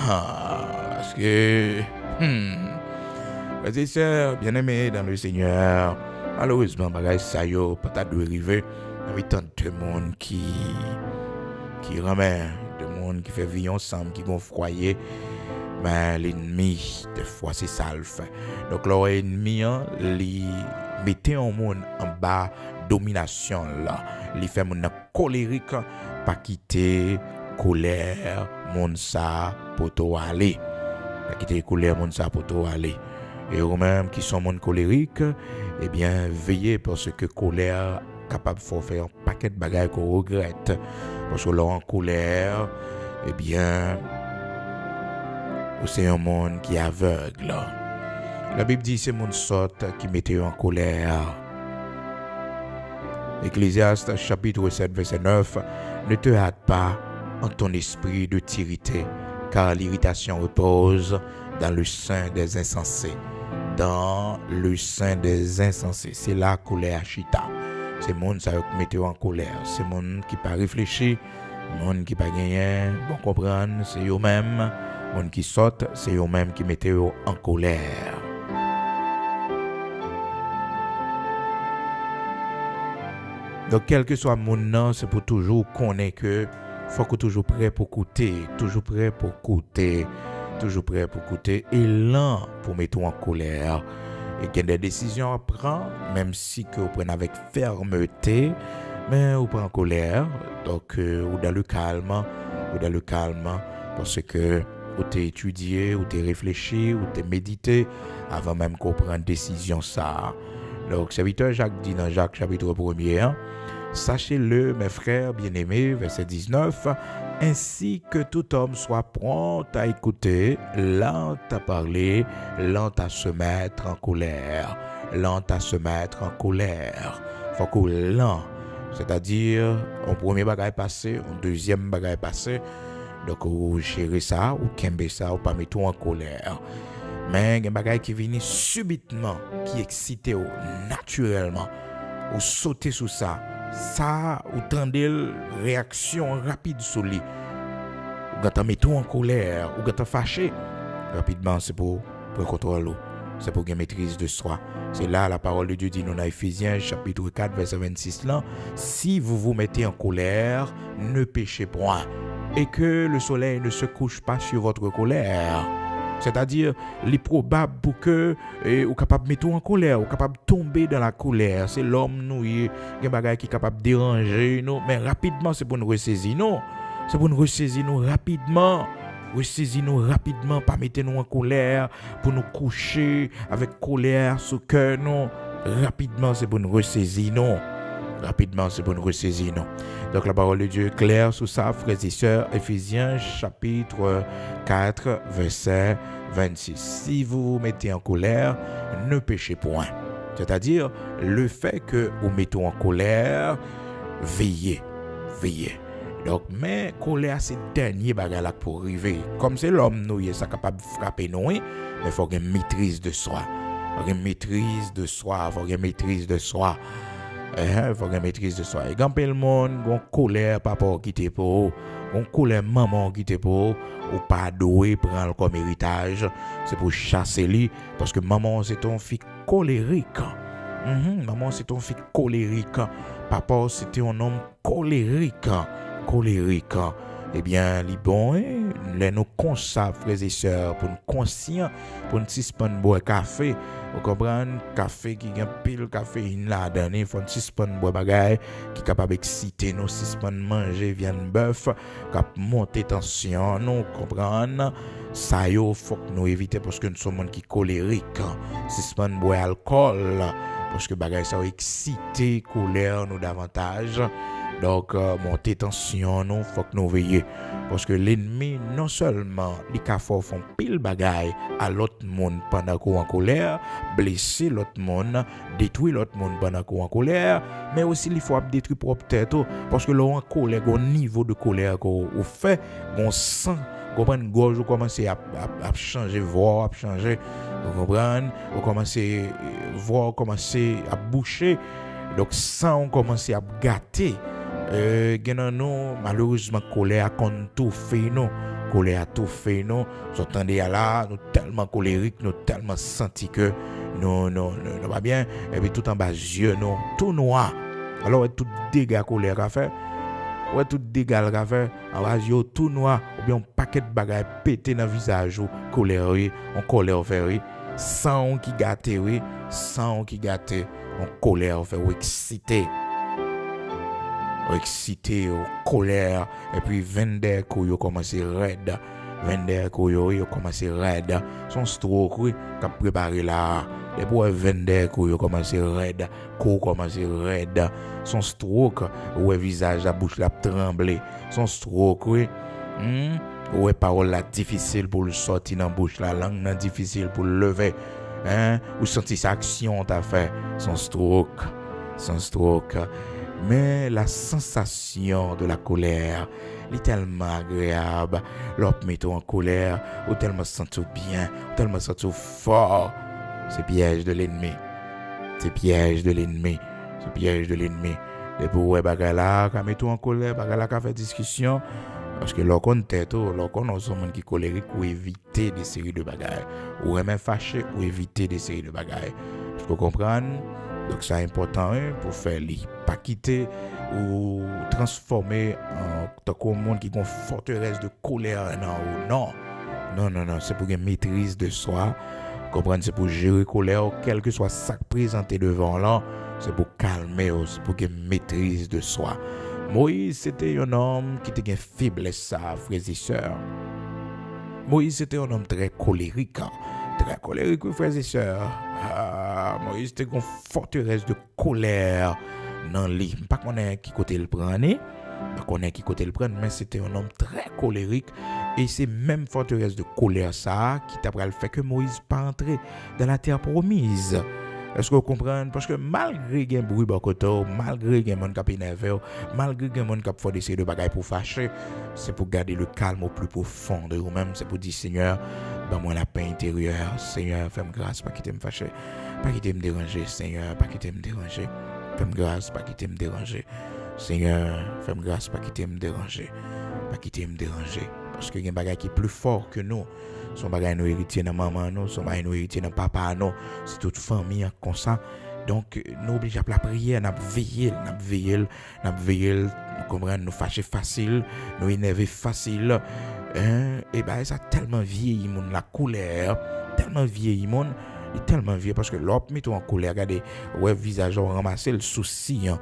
Ah, parce que, frères et sœurs, bien-aimés dans le Seigneur, malheureusement, bagay ça yo pas de arriver. Il y a tant de monde qui remet, de monde qui fait vivre ensemble, qui vont foyer. Mais l'ennemi, des fois, c'est ça le fait. Donc, leur ennemi, il mettait un monde en bas, domination là. Il fait mon colérique, pas quitter, colère, mon ça, pour toi aller. Pas quitter colère, mon ça, pour toi aller. Et eux-mêmes qui sont mon colérique, eh bien, veillez parce que colère capable de faire un paquet de bagages qu'on regrette. Parce que leur en colère, eh bien, c'est un monde qui est aveugle. La Bible dit c'est mon sorte qui mettait en colère. Ecclésiaste chapitre 7 verset 9. Ne te hâte pas en ton esprit de t'irriter, car l'irritation repose dans le sein des insensés. Dans le sein des insensés. C'est la colère chita. C'est le monde qui met en colère. C'est le monde qui pas réfléchi. Le monde qui pas gagné. Bon comprendre, c'est eux-mêmes. Le monde qui saute, c'est eux-mêmes qui mettent en colère. Donc, quel que soit mon nom, c'est pour toujours connaître que faut que toujours prêt pour écouter, toujours prêt pour écouter. Toujours prêt pour écouter et lent pour mettre en colère. Et qu'il y a des décisions à prendre, même si que vous prenez avec fermeté, mais vous prenez en colère. Donc, ou dans le calme, parce que vous t'es étudié, vous t'es réfléchi, vous t'es médité, avant même qu'on prenne décision ça. Donc, serviteur Jacques dit dans Jacques chapitre 1er, sachez-le, mes frères bien-aimés, verset 19, ainsi que tout homme soit prompt à écouter, lent à parler, lent à se mettre en colère. Faut qu'on lent, c'est-à-dire, un premier bagage passé, un deuxième bagage passé, donc vous gérez ça, ou kembe ça, ou pas mettre en colère. Mais il y a un bagage qui vient subitement, qui excite naturellement, ou sauter sous ça. Ça, ou tendez une réaction rapide sur lui. Ou quand on met tout en colère, ou quand on fâché, rapidement, c'est pour contrôler. c'est pour une maîtrise de soi. C'est là la parole de Dieu dit nous dans Éphésiens chapitre 4 verset 26 là, si vous vous mettez en colère, ne péchez point et que le soleil ne se couche pas sur votre colère. C'est-à-dire, il est probable pour que vous capable de mettre en colère, vous capable de tomber dans la colère. C'est l'homme nous, il y a des bagages qui est capable de déranger nous, mais rapidement c'est pour nous ressaisir nous. C'est pour nous ressaisir nous rapidement. Ressaisir nous rapidement, pas mettre nous en colère, pour nous coucher avec colère sous cœur nous. Rapidement c'est pour nous ressaisir nous. Rapidement c'est pour nous ressaisir nous. Donc la parole de Dieu est claire sur ça, frères et sœurs. Éphésiens chapitre 4 verset 26. Si vous vous mettez en colère, ne péchez point. C'est-à-dire le fait que vous mettez en colère, veillez. Donc, mais colère, c'est le dernier bagage pour arriver. Comme c'est l'homme, nous, il est capable de frapper nous, mais il faut une maîtrise de soi. Il faut une maîtrise de soi. Et quand le monde, on colère, papa qui t'est pour, on colère, maman qui t'est pour, ou pas doué, prendre comme héritage, c'est pour chasser lui, parce que maman, c'est ton fils colérique. Maman, c'est ton fils colérique. Papa, c'était un homme colérique. Eh bien, les bons, les nous consacrons, frères et sœurs, pour nous conscients, pour nous suspendre boire café. Vous comprenez? Café qui a pile café là-dedans, il faut nous suspendre boire bagaille qui est capable d'exciter nous, suspendre manger viande bœuf, qui monter tension, nous comprenez? Ça il faut que nous éviter parce que nous sommes gens qui colériques. Suspendre boire alcool parce que bagaille ça exciter colère nous davantage. Donc, monter tension, nous, faut que nous veillions. Parce que l'ennemi, non seulement, les cafards font pile bagaille à l'autre monde pendant qu'on est en colère, blesser l'autre monde, détruire l'autre monde pendant qu'on est en colère, mais aussi, il faut détruire propre tête. Parce que là, en colère, au niveau de colère qu'on fait, on sent, on prend une gorge, on commence à changer voix, à changer, vous comprenez, on commence à voir, commencer à boucher. Donc, ça, on commence à gâter. Nous, malheureusement, colère qu'on tout fait, nous. Colère tout fait, nous. Vous entendez là, nous tellement colériques, nous tellement senti que nous pas bien. Et puis tout en bas, yeux, nous, tout noir. Alors, tout dégât colère à faire. Ouais, tout dégât à faire. En bas, yeux, tout noir. Ou bien, un paquet de bagages pété dans le visage, colère, on colère faire, sang qui gâte, sang qui gâte, on colère faire, excité. Excité, colère, et puis vender couille commencé raide, son stroke oui, qu'a préparé là, et pour vender couille commencé raide, cou commencé raide, son stroke, ouais visage la bouche la trembler, son stroke oui, ouais parole là difficile pour le sortir dans bouche la langue là difficile pour le lever, ou sentir sa action t'a fait, son stroke. Mais la sensation de la colère est tellement agréable. L'autre met en colère, ou tellement senti bien, ou tellement senti fort. C'est piège de l'ennemi. Et pour ouais bagala, quand met en colère, bagala quand fait discussion, parce que l'on tête, l'on sont monde qui colérique ou éviter des séries de bagailles, ou même fâché ou éviter des séries de bagailles. Je peux comprendre. Donc c'est important pour faire les pas quitter ou transformer en tant qu'un monde qui a une forteresse de colère non, c'est pour une maîtrise de soi. Comprendre, c'est pour gérer colère, quel que soit ça présenté devant là, c'est pour calmer, c'est pour une maîtrise de soi. Moïse, c'était un homme qui était une faiblesse, frères et sœurs. Moïse, c'était un homme très colérique, frères et sœurs. Moïse était une forteresse de colère dans lui. Pas qu'on ait qui côté le prendre, mais c'était un homme très colérique. Et c'est même forteresse de colère ça qui t'a fait que Moïse pas entrer dans la terre promise. Est-ce que vous comprenez? Parce que malgré qu'il y a un bruit bakoto, malgré qu'il y a un monde qui est énervé, malgré qu'il y a un monde qui a fait des séries de bagailles pour fâcher, c'est pour garder le calme au plus profond de vous-même. C'est pour dire, Seigneur, ben moi la paix intérieure. Seigneur, fais-moi grâce, pas quitter me fâcher, pas quitter me déranger. Seigneur, pas quitter me déranger. Fais-moi grâce, pas quitter me déranger. Seigneur, fais-moi grâce, pas quitter me déranger. Pas quitter me déranger. Parce qu'il y a un bagage qui est plus fort que nous. son bagage nous héritier dans maman nous, son bagage nous héritier dans papa nous, c'est toute famille comme ça. Donc nous obligés à la prière, n'a veiller, nous comprendre, nous fâcher facile, nous énerver facile. Et ben ça tellement vieilli mon la colère, tellement vieilli mon, tellement vieux parce que l'autre met en colère, regardez, ouais visage ramasser le souci vient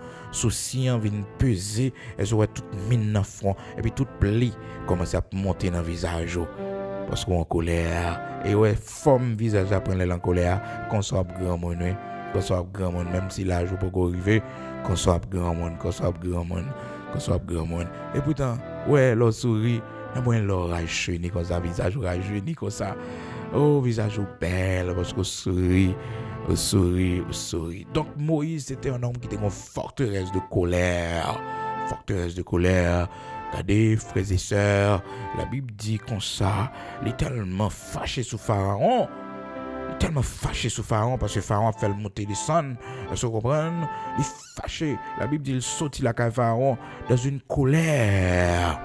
peser, et ça ouais toute mine dans front et puis toute pli commence à monter dans visage parce qu'on en colère et ouais forme visage après en colère qu'on soit grand monde qu'on soit grand monde même si l'âge pas arriver qu'on soit grand monde et pourtant ouais l'autre sourit mais l'orage cheni comme ça visage rajeuni comme ça oh visage belle parce que sourit. Donc Moïse c'était un homme qui était une forteresse de colère. Regardez frères et sœurs, la Bible dit comme ça, il est tellement fâché sur Pharaon. Parce que Pharaon a fait le monter descendre. Est-ce que vous comprenez? Il est fâché. La Bible dit il sortit la caille Pharaon dans une colère.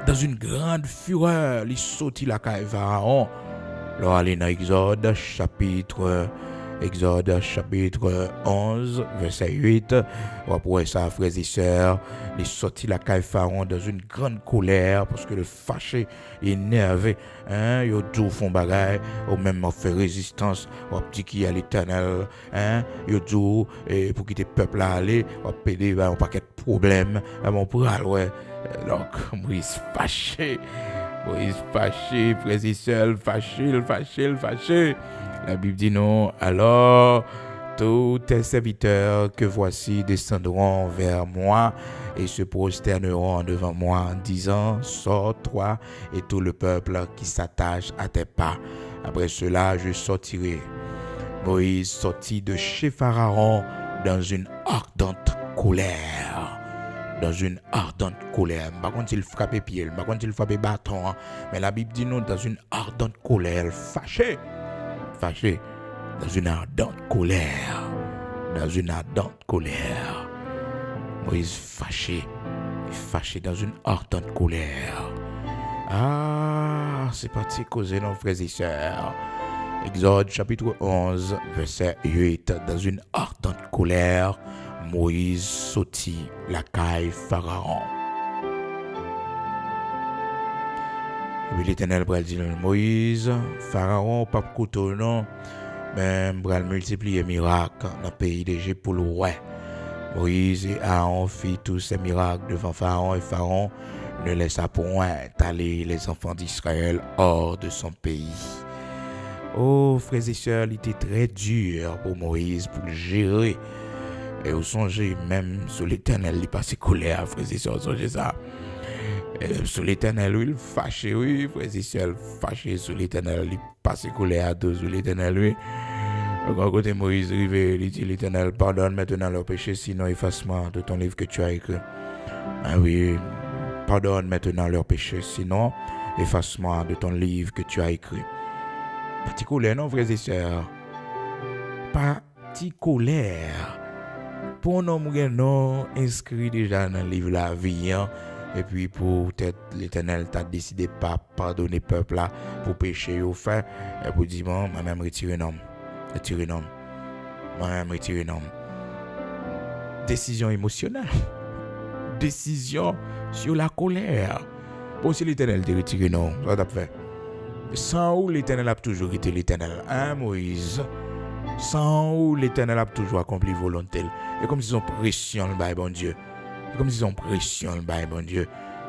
Dans une grande fureur, il sortit la caille Pharaon. Alors allez dans Exode chapitre 11 verset 8. Après ça frères et sœurs, il sortit la caille Pharaon dans une grande colère parce que le fâché, énervé, il a tout font bagaille, ou même fait résistance, ou dit qu'il y a l'Éternel, il a tout pour quitter le peuple là aller, ou péder un paquet de problèmes, mon pral ouais. Donc Moïse fâché, frères et sœurs, fâché. La Bible dit non, alors tous tes serviteurs que voici descendront vers moi et se prosterneront devant moi en disant, sors toi et tout le peuple qui s'attache à tes pas. Après cela, je sortirai. Moïse sortit de chez Pharaon dans une ardente colère. Par contre, il frappait pied, par contre, il frappait bâton. Mais la Bible dit non, dans une ardente colère, fâché. Dans une ardente colère. Moïse fâché dans une ardente colère. Ah, c'est parti causer nos frères et sœurs. Exode chapitre 11, verset 8. Dans une ardente colère, Moïse sortit la caille Pharaon. Et puis l'Éternel va dire Moïse, Pharaon, pas couteau non, mais va multiplier miracles dans le pays d'Égypte pour le roi. Moïse et Aaron fit tous ces miracles devant Pharaon et Pharaon ne laissa point aller les enfants d'Israël hors de son pays. Oh frères et sœurs, il était très dur pour Moïse pour le gérer. Et vous songez même sur l'Éternel, il passait colère, frères et sœurs, songez ça. Sur l'Éternel, il fâché, oui, frères et sœurs, fâché sur l'Éternel, il passait colère sur l'Éternel, oui. Quand côté Moïse arrivé, il dit l'Éternel, pardonne maintenant leurs péchés, sinon effacement de ton livre que tu as écrit. Ah oui, pardonne maintenant leurs péchés, sinon effacement de ton livre que tu as écrit. Petit colère, non, frères et sœurs? Petit colère. Pour nous, non, inscrit déjà dans le livre la vie, hein? Et puis pour peut-être l'Éternel t'a décidé de pas pardonner le peuple là pour pécher au fait et pour dire bon, moi-même retirer nom. Décision émotionnelle. Décision sur la colère. Bon, si l'Éternel te retire non, ça t'a fait. Sans où l'Éternel a toujours été l'Éternel, hein Moïse? Sans où l'Éternel a toujours accompli volonté. Et comme s'ils ont pression le bail bon Dieu.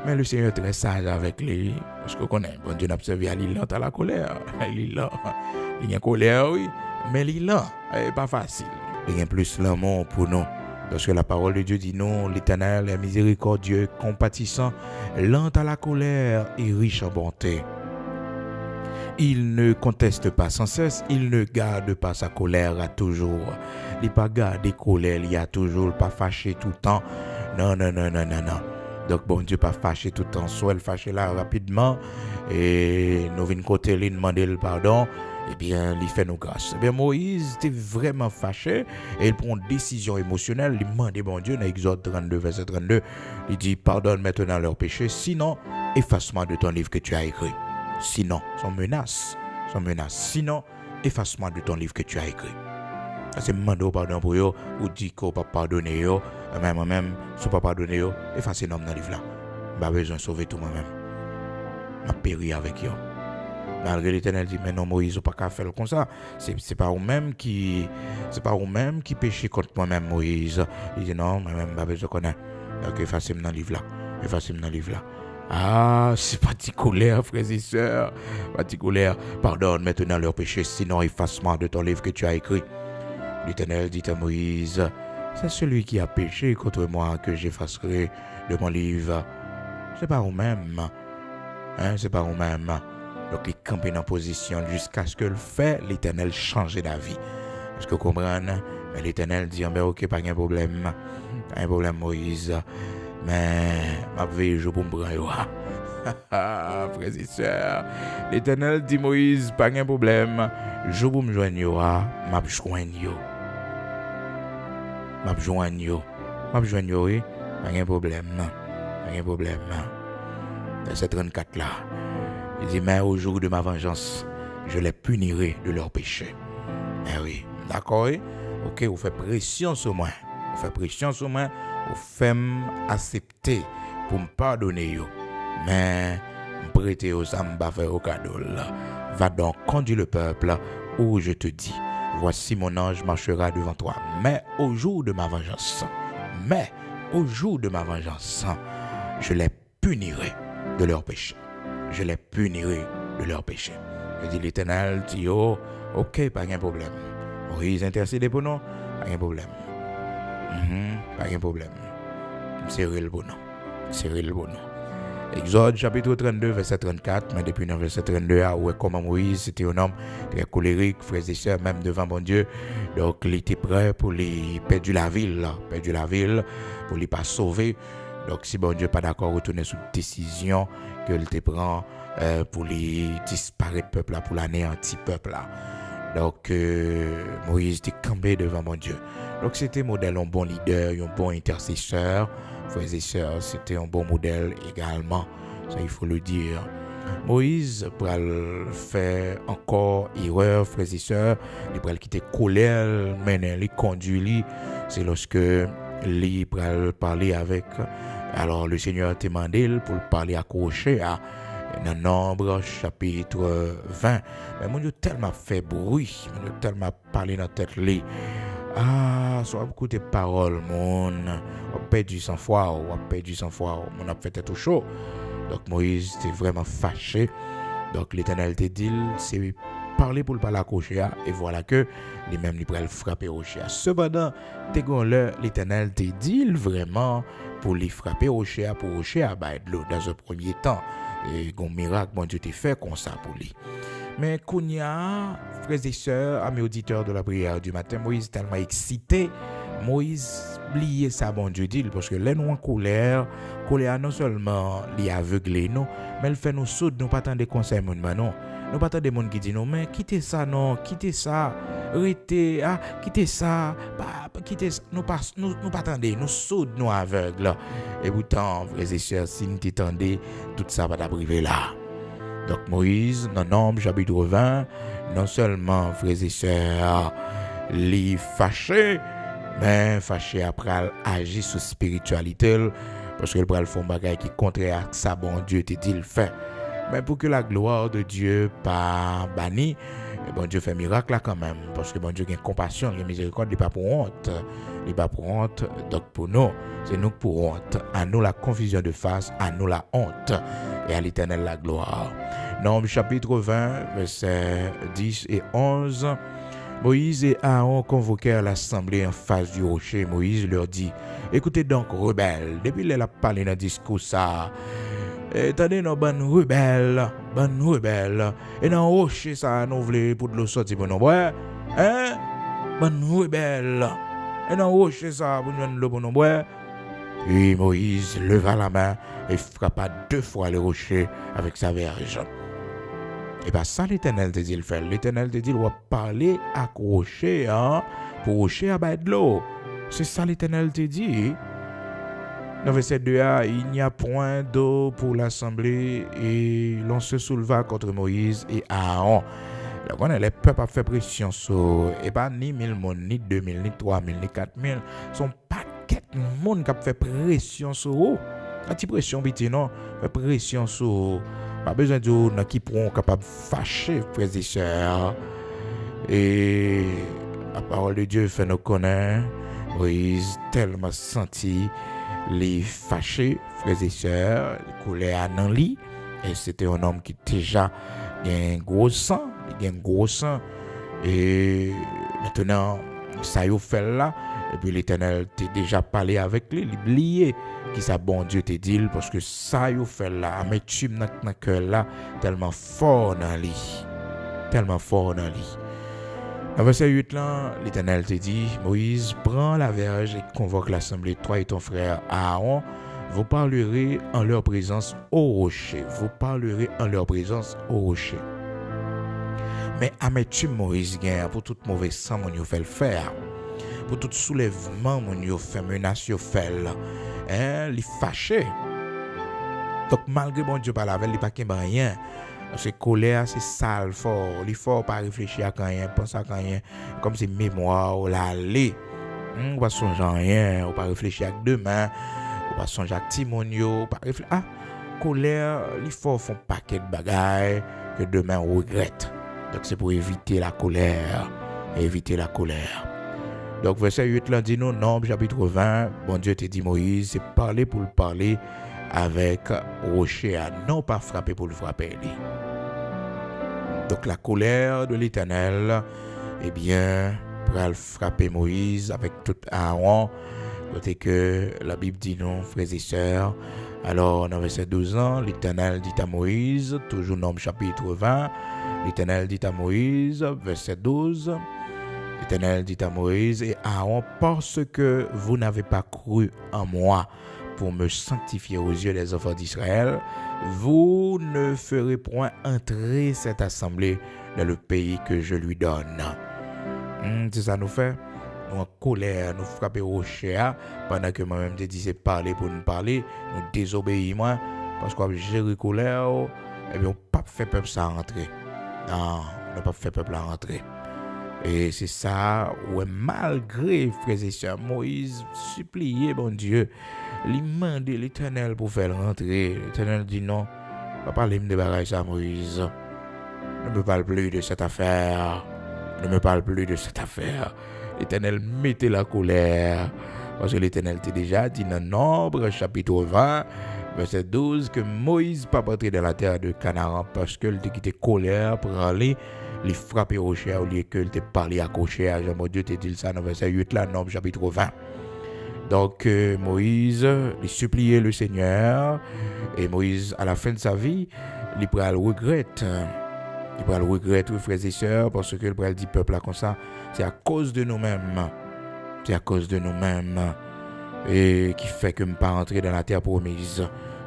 Mais le Seigneur est très sage avec lui. Parce que connaît, bon Dieu n'a pas servi à l'île à la colère. Il y a colère, oui. Mais l'île n'est pas facile. Il y a plus l'amour pour nous. Parce que la parole de Dieu dit non, l'Éternel est miséricordieux, compatissant, lent à la colère et riche en bonté. Il ne conteste pas sans cesse, il ne garde pas sa colère à toujours. Il n'est pas gardé colère, il y a toujours pas fâché tout le temps. Non. Donc bon Dieu pas fâché tout le temps, soit il fâché là rapidement et nous venons côté lui demander le pardon. Eh bien, il fait nos grâces. Eh bien, Moïse était vraiment fâché et il prend une décision émotionnelle. Il demande, bon Dieu, dans Exode 32, verset 32, il dit, pardonne maintenant leurs péchés, sinon, effacement de ton livre que tu as écrit. Sinon, son menace. Sinon, efface-moi de ton livre que tu as écrit. C'est demander pardon pour eux, ou dire qu'on va pardonner eux, même, si on ne pas pardonner eux, effacez nom dans le livre là. Je n'ai pas besoin de sauver tout moi-même. Je péri avec eux. Malgré l'Éternel dit, mais non, Moïse, on ne peut pas faire comme ça. C'est pas vous-même qui péchez contre moi-même, Moïse. Il dit, non, moi-même, je n'ai pas besoin de connaître. Donc, effacez-moi dans le livre là. Ah, c'est particulier, frères et sœurs. Particulier. Pardonne maintenant leurs péchés, sinon efface-moi de ton livre que tu as écrit. L'Éternel dit à Moïse, c'est celui qui a péché contre moi que j'effacerai de mon livre. C'est pas vous-même. C'est pas vous-même. Donc, il campe en position jusqu'à ce que le fait, l'Éternel change d'avis. Est-ce que vous comprenez? Mais l'Éternel dit, ok, pas de problème. Pas de problème, Moïse. Mais, ma veille, je vous prends. Frères et sœurs, l'Éternel dit, Moïse, pas de problème. Je vous me joigne, m'a joigne, oui. Pas de problème. Verset 34 là. Il dit, mais au jour de ma vengeance, je les punirai de leurs péchés. Eh oui, d'accord, oui? Ok, vous faites pression sur moi. Vous faites accepter pour me pardonner. Mais, me prêter aux âmes, me faire au cadeau. Va donc conduire le peuple où je te dis, voici mon ange marchera devant toi. Mais au jour de ma vengeance, je les punirai de leurs péchés. Je dit l'Éternel, dit, oh, ok, pas de problème. Moïse intercédé pour nous, pas de problème. Pas de problème. C'est le bon nom. Exode chapitre 32, verset 34, mais depuis le verset 32, où est comme Moïse, c'était un homme très colérique, frères et sœurs, même devant bon Dieu. Donc, il était prêt pour lui perdre la ville, pour lui pas sauver. Donc, si bon Dieu n'est pas d'accord, retourner sous décision qu'il te prend pour lui disparaître peuple là, pour l'anéantir peuple là. Donc, Moïse était campé devant mon Dieu. Donc, c'était modèle, un bon leader, un bon intercesseur. Frères et sœurs, c'était un bon modèle également. Ça, il faut le dire. Moïse, pour faire encore erreur, frères et sœurs, il pour quitter colère, mener, il conduit, c'est lorsque il pour parler avec. Alors, le Seigneur t'a demandé pour parler accroché à dans Nombre chapitre 20. Mais mon Dieu tellement fait bruit, mon Dieu tellement parlé dans la tête li. Ah, soit beaucoup de paroles, mon a perdu sans foi, mon a fait tout chaud. Donc Moïse était vraiment fâché. Donc l'Éternel te dit, c'est parler pour le parler accroché, et voilà que lui-même il pourrait le frapper au chien. Cependant, l'Éternel te dit vraiment pour lui frapper au chien, pour au chien à de l'eau dans un premier temps. Et un miracle, bon Dieu t'a fait comme ça pour lui. Mais Kounia, frères et sœurs, amis auditeurs de la prière du matin, Moïse est tellement excité. Moïse oubliait ça, bon Dieu dit, parce que là nous en colère non seulement l'aveugle nous, mais elle fait nous sauter, nous pas attendre des conseils, non. Nous pas attendre des gens qui disent non, mais quittez ça, arrêtez, quittez ça, quittez ça, nous pas attendre, nous sauter, nous aveugles. Et pourtant, frères et sœurs, si nous t'attendez, tout ça va t'arriver là. Donc Moïse, dans Nombre chapitre 20, non seulement, frères et sœurs, les fâché, mais fâché après agir sur spiritualité, parce qu'il prend le fond bagage qui contraire à ça, bon Dieu te dit le fait. Mais pour que la gloire de Dieu pas bannie, bon Dieu fait miracle là quand même, parce que bon Dieu a compassion, il a miséricorde, il n'est pas pour honte, donc pour nous, c'est nous pour honte. À nous la confusion de face, à nous la honte, et à l'Éternel la gloire. Nombre chapitre 20, versets 10 et 11. Moïse et Aaron convoquèrent l'assemblée en face du rocher. Moïse leur dit, écoutez donc, rebelles, depuis qu'il a parlé dans le discours ça, attendez, nos bonnes rebelles, et dans le rocher ça, nous voulons pour de l'eau sortir pour nous boire, bonnes rebelles, et dans le rocher ça, pour nous l'eau pour nous boire. Puis Moïse leva la main et frappa 2 fois le rocher avec sa verge. Et bien ça l'Éternel te dit le faire. L'Éternel te dit, il va parler à rocher, pour rocher à bas de l'eau. C'est ça l'Éternel te dit. Dans verset 2a, il n'y a point d'eau pour l'assemblée et l'on se souleva contre Moïse et Aaron. Donc, on a les peuples à faire pression sur, et pas ni 1000 monde, ni 2000, ni 3000, ni 4000. Son paquet de monde qui a fait pression sur eux. Un petit pression, petit non, fait pression sur. Pas besoin de gens qui pourront capable fâcher, frères et sœurs. Et la parole de Dieu fait nous connaître. Moïse tellement senti les fâchés, frères et sœurs, les colères dans le lit. Et c'était un homme qui déjà a un gros sang. Et maintenant, ça y fait là. Et puis l'Éternel t'a déjà parlé avec lui, l'oublié qui ça bon Dieu te dit parce que ça y fait là, mais tu m'as dans cœur là tellement fort dans lui. Dans verset 8 là, l'Éternel te dit, Moïse, prends la verge et convoque l'assemblée, toi et ton frère Aaron. Vous parlerez en leur présence au rocher. Mais amettu Moïse gain pour tout mauvais sang mon yo fait le faire. Pour tout soulèvement mon yo fait menace yo fait li fâché. Donc malgré bon Dieu pas la veille, il pas qu'un rien. Parce que colère c'est sale fort, il faut pas réfléchir à rien, penser à rien comme c'est mémoire ou l'aller. On pas songer à rien, on pas réfléchir à demain, on pas songer à timonio, pas réfléchir colère, il faut faire un paquet de bagailles que demain on regrette. Donc c'est pour éviter la colère. Donc verset 8 là dit nous, Nombre chapitre 20, bon Dieu te dit Moïse, c'est parler pour le parler avec rocher, non pas frapper pour le frapper. Donc la colère de l'Éternel, eh bien, pour frapper Moïse avec tout Aaron, côté que la Bible dit non, frères et sœurs. Alors, dans verset 12 ans, l'Éternel dit à Moïse, toujours Nombre chapitre 20, l'Éternel dit à Moïse, verset 12, l'Éternel dit à Moïse et Aaron, parce que vous n'avez pas cru en moi pour me sanctifier aux yeux des enfants d'Israël, vous ne ferez point entrer cette assemblée dans le pays que je lui donne. C'est ça nous fait. Nous en colère, nous frapper au rocher, pendant que moi-même je disais parler pour nous parler, nous désobéissons moi, parce qu'on a géré colère, et bien on n'a pas fait peuple ça rentrer. Non, on n'a pas fait peuple à rentrer. Et c'est ça, ouais, malgré, frères et sœurs, Moïse suppliait, bon Dieu, lui demander l'Éternel pour faire rentrer. L'Éternel dit non, pas parler de bagaille ça, Moïse. Ne me parle plus de cette affaire. L'Éternel mettait la colère. Parce que l'Éternel t'a déjà dit dans Nombre, chapitre 20, verset 12, que Moïse pas entré dans la terre de Canaan parce qu'il t'a quitté colère pour aller les frapper au rocher au lieu qu'il t'a parlé à rocher. Mon Dieu t'a dit ça dans verset 8 là, Nombre, chapitre 20. Donc Moïse, il suppliait le Seigneur. Et Moïse, à la fin de sa vie, il pourra le regretter. Il pourra le regretter, frères et sœurs, parce que le pourra dire peuple là comme ça, c'est à cause de nous-mêmes. Et qui fait que je ne pas rentrer dans la terre promise.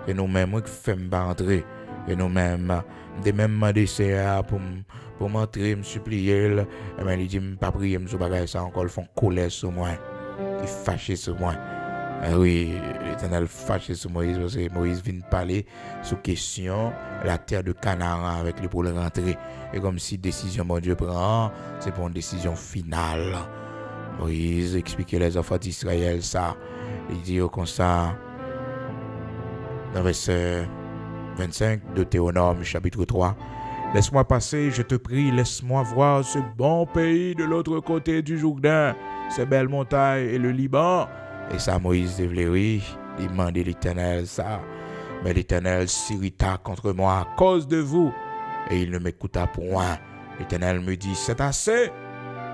C'est nous-mêmes qui fait me pas rentrer. Et nous-mêmes, de même demander pour m'entrer, me supplier. Et bien il dit, pas prier, me bagage ça encore, ils font colère sur moi. Ils fâchent sur moi. Oui, l'Éternel fâché sur Moïse parce que Moïse vient parler sur question la terre de Canaan avec lui pour le rentrer. Et comme si décision mon Dieu prend, c'est pour une décision finale. Moïse expliquait les enfants d'Israël ça. Il dit comme ça dans verset 25 de Deutéronome chapitre 3. Laisse-moi passer, je te prie, laisse-moi voir ce bon pays de l'autre côté du Jourdain, ces belles montagnes et le Liban. Et ça, Moïse dévlérit, il demandait l'Éternel ça. Mais l'Éternel s'irrita contre moi à cause de vous. Et il ne m'écouta point. L'Éternel me dit, c'est assez.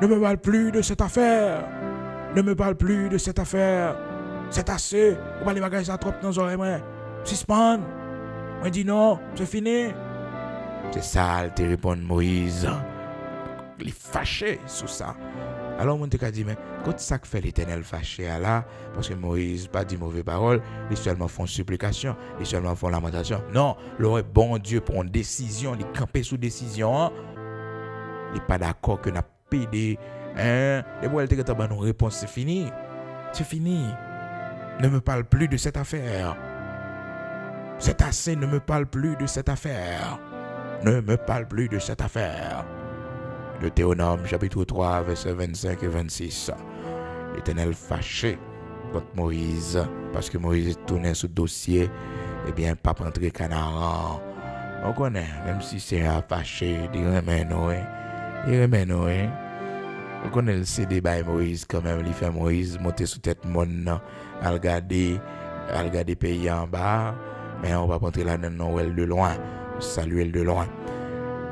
Ne me parle plus de cette affaire. C'est assez. Vous parlez bagages ça trop dans les oreilles, moi. Suspend. Moi dis non, c'est fini. C'est ça, il te répond Moïse. Il est fâché sur ça. Alors, on te dit, mais quand ça fait l'Éternel fâché là, parce que Moïse pas dit mauvaise parole, ils seulement font supplication, ils seulement font lamentation. Non, le bon Dieu prend une décision, il campe sous décision. Il n'est pas d'accord que n'a pédé. Les bois, il te une réponse, c'est fini. Ne me parle plus de cette affaire. C'est assez, ne me parle plus de cette affaire. Ne me parle plus de cette affaire. Deutéronome chapitre 3, versets 25 et 26. L'Éternel fâché contre Moïse, parce que Moïse tournait ce dossier, eh bien, pas rentrer Canaan. On connaît, même si c'est à fâché, il remet nous. On connaît le CD by Moïse quand même, il fait Moïse monter sous tête mon, à regarder pays en bas, mais on va pas entrer là-dedans, elle de loin, saluer elle de loin.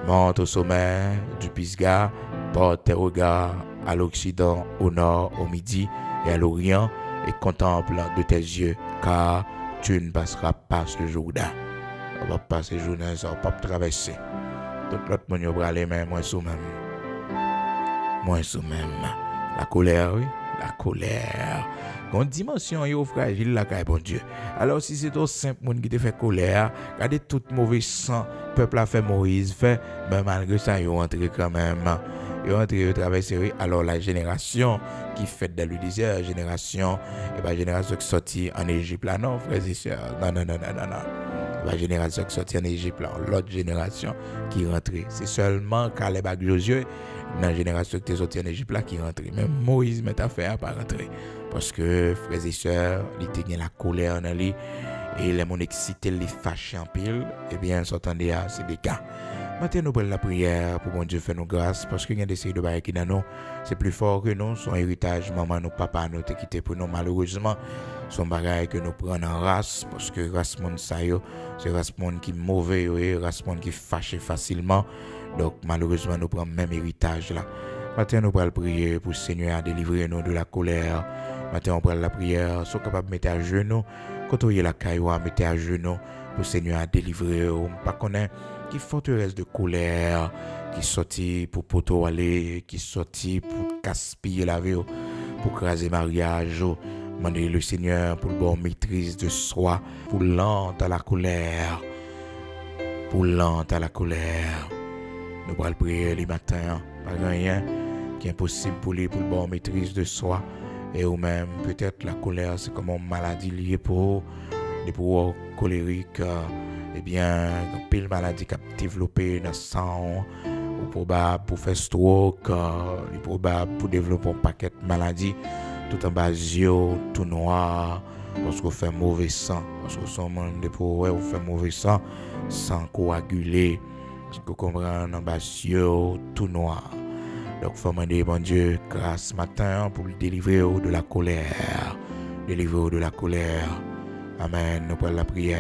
Monte au sommet du Pisgah, porte tes regards à l'Occident, au nord, au midi et à l'Orient, et contemple de tes yeux, car tu ne passeras pas ce Jourdain. On va passer ce Jourdain, ça va pas traverser. Tout l'autre monde va aller, mais moi sous même. La colère, oui, la colère. Quand dimension est fragile, la caille, bon Dieu. Alors, si c'est tout simple, monde qui te fait colère, regardez tout mauvais sang, peuple a fait Moïse, fait, mais malgré ça, ils ont entré quand même. Ils ont entré, ils ont traversé, oui. Alors, la génération qui fait dans le désert, la génération qui sortit en Égypte, là, non, frères et sœurs, non. La génération qui sortit en Égypte, là, l'autre génération qui est rentrée. C'est seulement Caleb et Josué, dans la génération qui est sortie en Égypte, là, qui est rentrée. Même Moïse, met affaire à pas rentrer. Parce que, frères et sœurs, il était la colère dans lui, et les mon excité, les fâchés en pile, eh bien, s'entendait à ces dégâts. Maintenant, nous prenons la prière pour mon Dieu faire nous grâce, parce qu'il y a des séries de bagages qui dans nous, c'est plus fort que nous, son héritage, maman, nous, papa, nous, t'es quitté pour nous, malheureusement, son bagage que nous prenons en race, parce que race monde ça yo, c'est race monde qui est mauvais, race monde qui fâche facilement, donc malheureusement, nous prenons même héritage là. Maintenant, nous prenons la prière pour le Seigneur à délivrer nous de la colère. Maintenant, on prend la prière, soit capable de mettre à genoux, quand on y est la cailloua, mettez à genoux, pour le Seigneur à délivrer. On ne pas connaître qui forteresse de colère, qui sortit pour poto aller, qui sortit pour gaspiller la vie, pour craser mariage. Demandez le Seigneur pour le bon maîtrise de soi, pour lente à la colère. Pour lente à la colère. Nous prenons la prière les matins, pas rien qui est impossible pour lui, pour le bon maîtrise de soi. Et ou même, peut-être la colère, c'est comme une maladie liée pour des pouvoirs colériques, eh bien, une pile maladie qui a développé dans le sang, ou probable pour faire stroke, ou probable pour développer un paquet de maladies, tout en bas yeux, tout noir, parce qu'on fait mauvais sang, parce qu'on sont monde de pouvoir, on fait mauvais sang, sang coagulé, parce qu'on comprend en bas yeux, tout noir. Donc, il faut demander, bon Dieu, grâce matin pour le délivrer de la colère. Délivrer de la colère. Amen. Nous prenons la prière.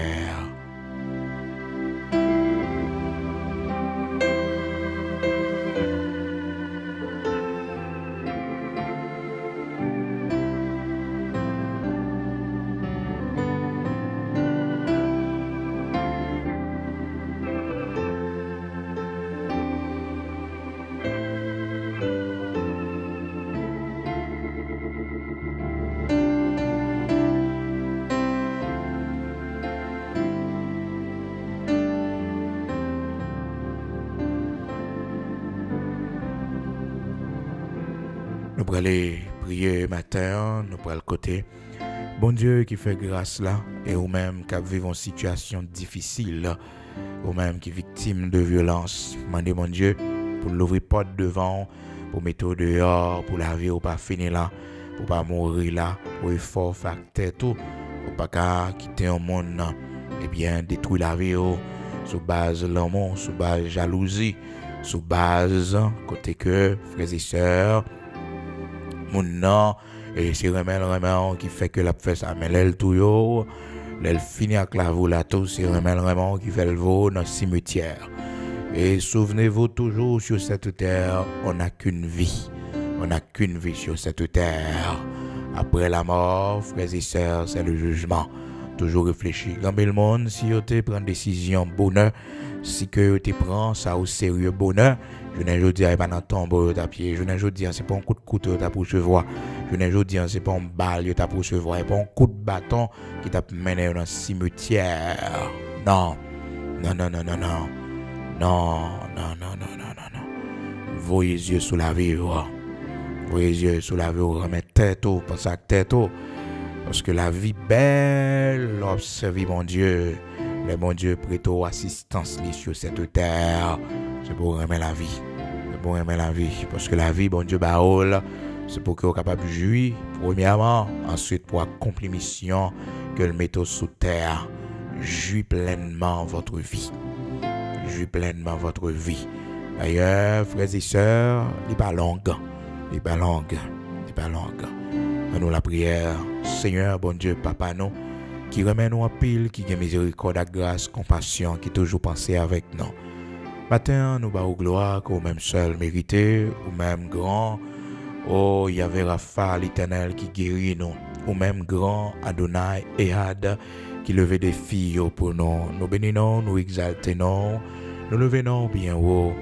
Nous pourrons aller prier matin, nous pourrons le côté. Bon Dieu qui fait grâce là, et ou même qui vivent une situation difficile, ou même qui victime de violence. Demandez mon Dieu pour l'ouvrir porte devant, pour mettre dehors, pour la vie ou pas finir là, pour pas mourir là, pour effort facteur tout, pour pas quitter un monde, et bien détruire la vie sous base de l'amour, sous base de jalousie, sous base côté que frères et sœurs. Mon nom, et c'est vraiment qui fait que la fait ça, mais l'aile tout yo, l'aile finit avec la voie là tout, c'est vraiment qui fait le veau dans le cimetière. Et souvenez-vous toujours sur cette terre, on n'a qu'une vie. On n'a qu'une vie sur cette terre. Après la mort, frères et sœurs, c'est le jugement. Toujours réfléchir. Quand le monde, si vous te prend décision bonheur, si que tu prends ça au sérieux bonheur, je ne dis pas dans tombeau ta pied, je ne dis c'est pas un coup de couteau ta pour recevoir, je ne dis c'est pas un balle ta pour recevoir, pas un coup de bâton qui t'a mené dans le cimetière. Non. Voyez les yeux sous la vie, voyez les yeux sous la vie, remettez tête, pensez à tête, parce que la vie belle, observez, mon Dieu, les bon Dieu prête assistance sur cette terre, c'est pour aimer la vie. C'est pour aimer la vie, parce que la vie, bon Dieu, baoul, c'est pour que vous capable de jouir, premièrement, ensuite pour accomplir mission que le métaux sous terre. Jouis pleinement votre vie. Jouis pleinement votre vie. D'ailleurs, frères et sœurs, il n'est pas longue. Il n'est pas longue. Il n'est pas longue. Nous la prière, Seigneur, bon Dieu, Papa, nous, qui remet nous en pile, qui a miséricorde, grâce, compassion, qui toujours pensé avec nous. Matin, nous bas gloire qu'au même seul mérité, ou même grand. Oh, Yahvé Rapha, l'Éternel qui guérit nous. Ou même grand Adonai Ehad qui levait des filles pour nous. Nous bénissons, nous exaltons, nous levons bien haut.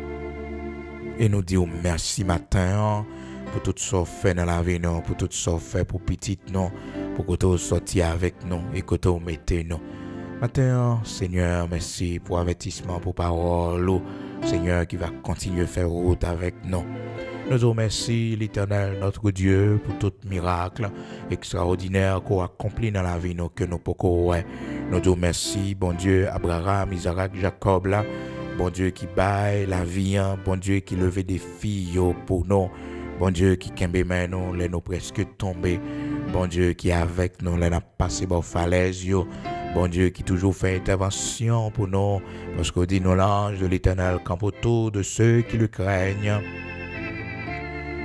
Et nous disons merci matin pour tout ce qu'on fait dans la vie, pour tout ce qu'on fait pour petit nous, pour que tu sorti avec nous et que tu mettez nous. Matin, Seigneur, merci pour avertissement, pour parole, Seigneur qui va continuer à faire route avec nous. Nous vous remercions, l'Éternel, notre Dieu, pour tout miracle extraordinaire qu'on accomplit dans la vie, nous, que nous pouvons. Nous vous remercions, bon Dieu, Abraham, Isaac, Jacob, là, bon Dieu qui baille la vie, bon Dieu qui levait des filles pour nous, bon Dieu qui kembe nous, les nous presque tombés, bon Dieu qui est avec nous, les n'a passé par falaise, bon Dieu qui toujours fait intervention pour nous, parce qu'on dit nous l'ange de l'Éternel campe autour de ceux qui le craignent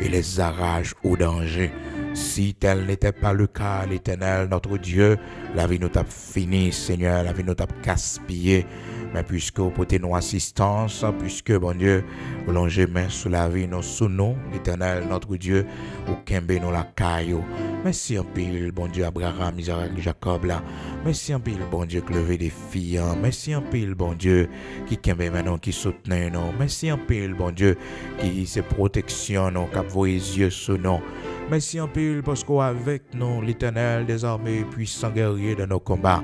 et les arrache au danger. Si tel n'était pas le cas, l'Éternel, notre Dieu, la vie nous t'a fini, Seigneur, la vie nous t'a gaspillé. Mais puisque vous portez nos assistance, puisque, bon Dieu, vous longez main sous la vie, nous sous nous, l'Éternel, notre Dieu, vous kembe nous la caillou. Merci en pile, bon Dieu, Abraham, Isaac, Jacob, là. Merci en pile, bon Dieu, qui levait des filles. Merci en pile, bon Dieu, qui kembe maintenant, qui soutenait nous. Merci en pile, bon Dieu, qui se protection, nous, qui voit les yeux sous nous. Merci en pile parce qu'avec nous, l'Éternel des armées puissant guerrier de nos combats.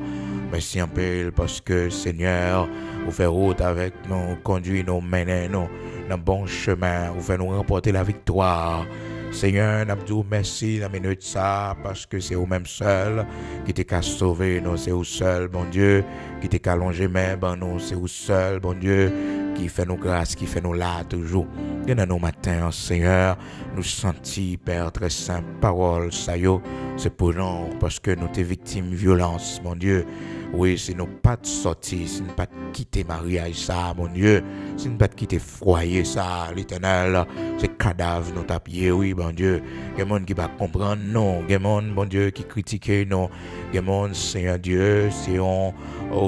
Merci en pile parce que, Seigneur, vous faites route avec nous, conduit nous, menez nous dans le bon chemin, vous faites nous remporter la victoire. Seigneur, nous merci dans minute ça parce que c'est vous-même seul qui t'es qu'à sauver nous, c'est vous seul, bon Dieu, qui t'es qu'à longer même, bon nous, c'est vous seul, bon Dieu, qui fait nous grâce, qui fait nous là toujours. Et dans nos matins, Seigneur, nous sentis, Père, très saint, parole, ça y est, c'est pour nous, parce que nous t'es victimes de violence, mon Dieu. Oui, c'est nous pas de sortir, c'est nous pas de quitter mariage, ça, mon Dieu. C'est nous pas de quitter foyer, ça, l'Éternel. C'est cadavre, nous tapier, oui, bon Dieu. Il y a des gens qui va comprendre, non. Il y a des gens, bon Dieu, qui critiquent, non. Il y a des gens, Seigneur Dieu, c'est on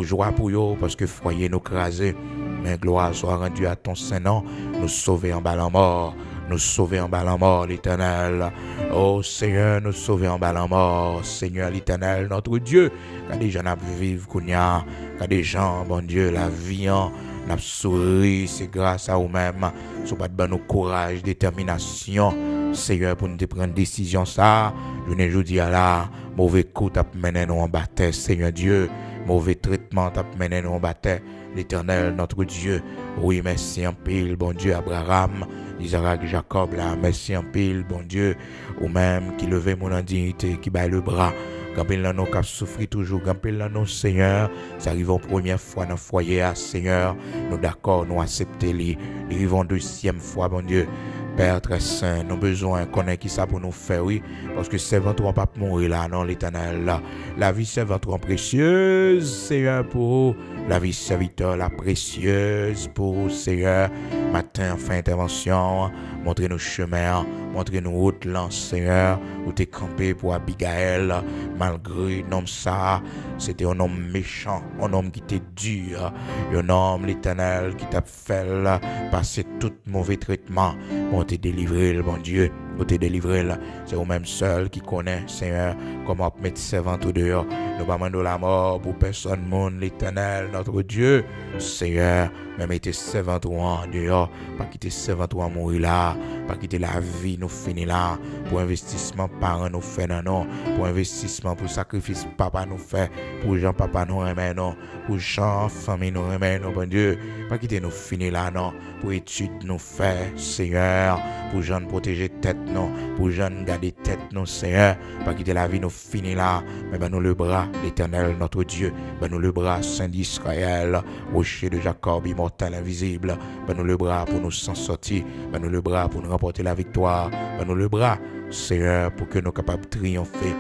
joie pour eux, parce que foyer nous crasé. Mais gloire soit rendue à ton Saint-Nom, nous sauver en bas la mort. Nous sauver en bas la mort, l'Éternel. Oh Seigneur, nous sauver en bas la mort. Seigneur l'Éternel, notre Dieu. Quand des gens vivent, quand des gens, bon Dieu, la vie, n'a souri, c'est grâce à vous-même. Si pas de bon courage, détermination, Seigneur, pour nous prendre décision, ça. Je ne vous dis là, mauvais coup, t'as mené nous en bataille, Seigneur Dieu. Mauvais traitement, t'as mené nous en bataille. L'Éternel, notre Dieu. Oui, merci en pile, bon Dieu, Abraham, Isaac, Jacob, là, merci en pile, bon Dieu, ou même qui levait mon indignité, qui baille le bras. Gampil là, nous qui souffrit toujours, gampil là, nous, Seigneur, ça arrive en première fois dans le foyer, Seigneur, nous d'accord, nous accepter les arrivons deuxième fois, bon Dieu. Père très saint, nous besoin connaître qui ça pour nous faire, oui, parce que c'est votre pas mourir là, non, l'Éternel, là. La vie c'est votre précieuse, Seigneur, pour la vie serviteur, la précieuse pour Seigneur, matin, fin intervention, montrez-nous chemin, montrez-nous route, là, Seigneur, où t'es campé pour Abigail, malgré nom ça, c'était un homme méchant, un homme qui était dur, un homme, l'Éternel, qui t'a fait passer tout mauvais traitement, pour te délivrer, bon Dieu, pour te délivrer, c'est vous-même seul qui connaît, Seigneur, comment mettre servant au dehors. Nous pas demandons la mort pour personne, monde, l'Éternel, notre Dieu. Seigneur, mais mettez servant en dehors, pas quitter servant en mourir là, pas quitter la vie, nous finir là, pour investissement parents nous fait non, pour investissement, pour sacrifice papa nous fait, pour Jean papa nous remet non, pour Jean famille nous remet non, bon Dieu, pas quitter nous finir là non, pour études nous fait, Seigneur, pour Jean protéger tête non, pour Jean garder tête non, Seigneur, pas quitter la vie nous finir là, mais ben nous le bras, l'Éternel notre Dieu, ben nous le bras Saint d'Israël, rocher de Jacob, immortel, invisible, ben nous le bras pour nous s'en sortir, ben nous le bras pour nous remporter la victoire, ben nous le bras, Seigneur, pour que nous capables de triompher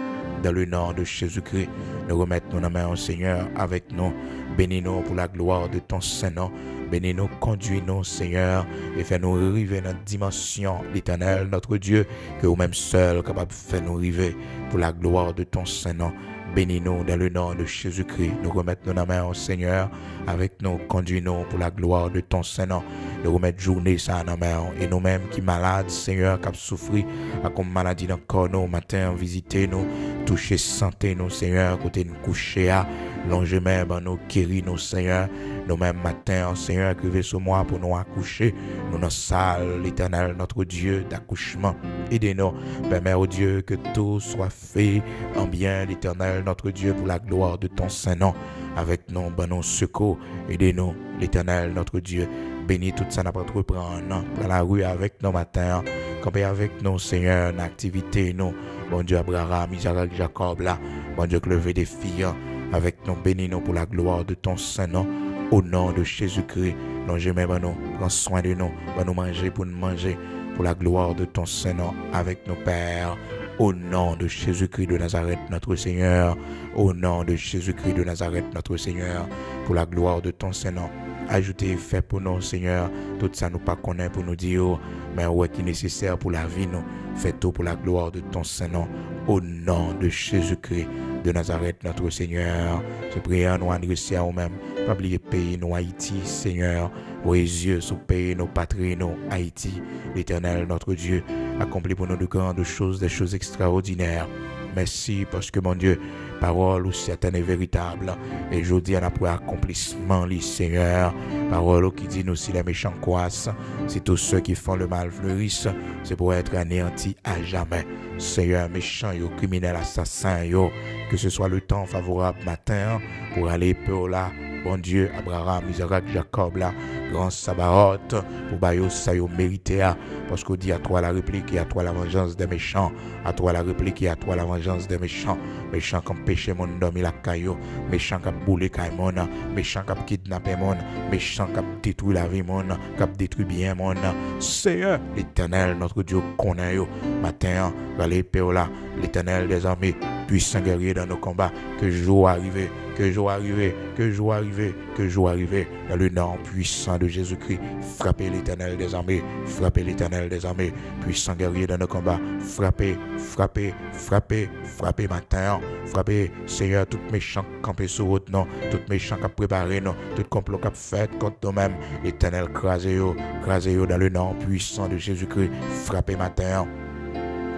dans le nom de Jésus-Christ. Nous remettons nos mains au Seigneur avec nous, bénis-nous pour la gloire de ton Saint-Nom, bénis-nous, conduis-nous, Seigneur, et fais-nous arriver dans notre dimension, l'Éternel, notre Dieu, que vous-même seul capable de faire nous arriver pour la gloire de ton Saint-Nom. Bénis-nous dans le nom de Jésus-Christ. Nous remettons nos mains au Seigneur avec nous, conduis-nous pour la gloire de ton Saint-Nom. Nous remettons journée ça dans nos mains et nous-mêmes qui malades, Seigneur, qui souffrent à comme maladie dans le corps, nous, matin, visitez-nous, touchez santé, nous, Seigneur, côté nous coucher à longement, nous guéris, nous, Seigneur. Nous-mêmes matin, Seigneur, écrivez sur moi pour nous accoucher. Nous dans salle, l'Éternel, notre Dieu, d'accouchement. Aidez-nous, permets au Dieu que tout soit fait en bien, l'Éternel, notre Dieu, pour la gloire de ton Saint-Nom. Avec nous, ben nous secours. Aidez-nous, l'Éternel, notre Dieu. Bénis tout ça, n'a pas trop prendre dans la rue avec nous matin. Campez avec nous, Seigneur, en activité, nous. Bon Dieu, Abraham, Isaac, Jacob, là. Bon Dieu, que lever des filles avec nous. Bénis-nous pour la gloire de ton Saint-Nom. Au nom de Jésus-Christ, longez-moi, nous, prends soin de nous, nous manger pour nous manger, pour la gloire de ton Saint-Nom avec nos pères. Au nom de Jésus-Christ de Nazareth, notre Seigneur. Au nom de Jésus-Christ de Nazareth, notre Seigneur. Pour la gloire de ton Saint-Nom. Ajoutez, fait pour nous, Seigneur. Tout ça nous pas connaît pour nous dire, mais ouais qui est nécessaire pour la vie, nous. Fais tout pour la gloire de ton Saint-Nom. Au nom de Jésus-Christ de Nazareth, notre Seigneur. Je prie à nous adresser à nous-mêmes. Pas oublier pays, nous, Haïti, Seigneur. Vos yeux sur pays, nos patries, nous, Haïti. L'Éternel, notre Dieu, accomplit pour nous de grandes choses, des choses extraordinaires. Merci parce que mon Dieu, parole ou certaine est véritable. Et je dis à notre accomplissement, les Seigneur. Parole qui dit nous si les méchants croissent, si tous ceux qui font le mal fleurissent, c'est pour être anéantis à jamais. Seigneur, méchant, yo, criminel, assassin, yo, que ce soit le temps favorable matin pour aller peu là. Bon Dieu, Abraham, Isaac, Jacob, là, grand Sabaoth, pour bailler ça, yo mérité, parce qu'on dit à toi la réplique et à toi la vengeance des méchants, à toi la réplique et à toi la vengeance des méchants, méchants qui ont péché mon dormi la caillou, méchants qui ont boulé caille mon, méchants qui ont kidnappé mon, méchants qui ont détruit la vie mon, qui ont détruit bien mon, Seigneur, l'Éternel, notre Dieu, connaît yo, matin, allez, là, l'Éternel des armées, puissant guerrier dans nos combats, que jour arrivé, que jour arrivé, que jour arrivé, que jour arrivé, dans le nom puissant de Jésus-Christ, frappez l'Éternel des armées, frappez l'Éternel des armées, puissant guerrier dans nos combats, frappez, frappez, frappez, frappez matin, frappez, Seigneur, tout méchant campé sur route, non, tout méchant qui a préparé, non, tout complot qui a fait contre nous-mêmes, l'Éternel crasez-yo dans le nom puissant de Jésus-Christ, frappez matin,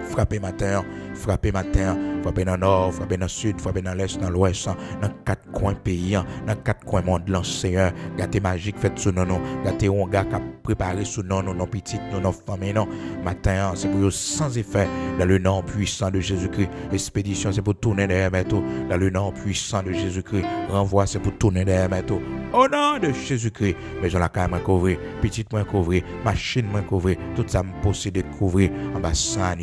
frappez matin, frappez matin, frappez dans le nord, frappez dans le sud, frappez dans l'est, dans l'ouest, dans 4 coins pays, dans 4 coins monde, Seigneur, gâtez magique, faites sous nous, gâtez on gars qui a préparé sous nous, nos petites, nos familles, non, matin, c'est pour eux sans effet, dans le nom puissant de Jésus-Christ, expédition, c'est pour tourner derrière tout, dans le nom puissant de Jésus-Christ, renvoi, c'est pour tourner derrière tout, au nom de Jésus-Christ, maison la caille, couvrir, petite moins couvrir, machine moins couvrir, tout ça me possède de couvrir, ambassade,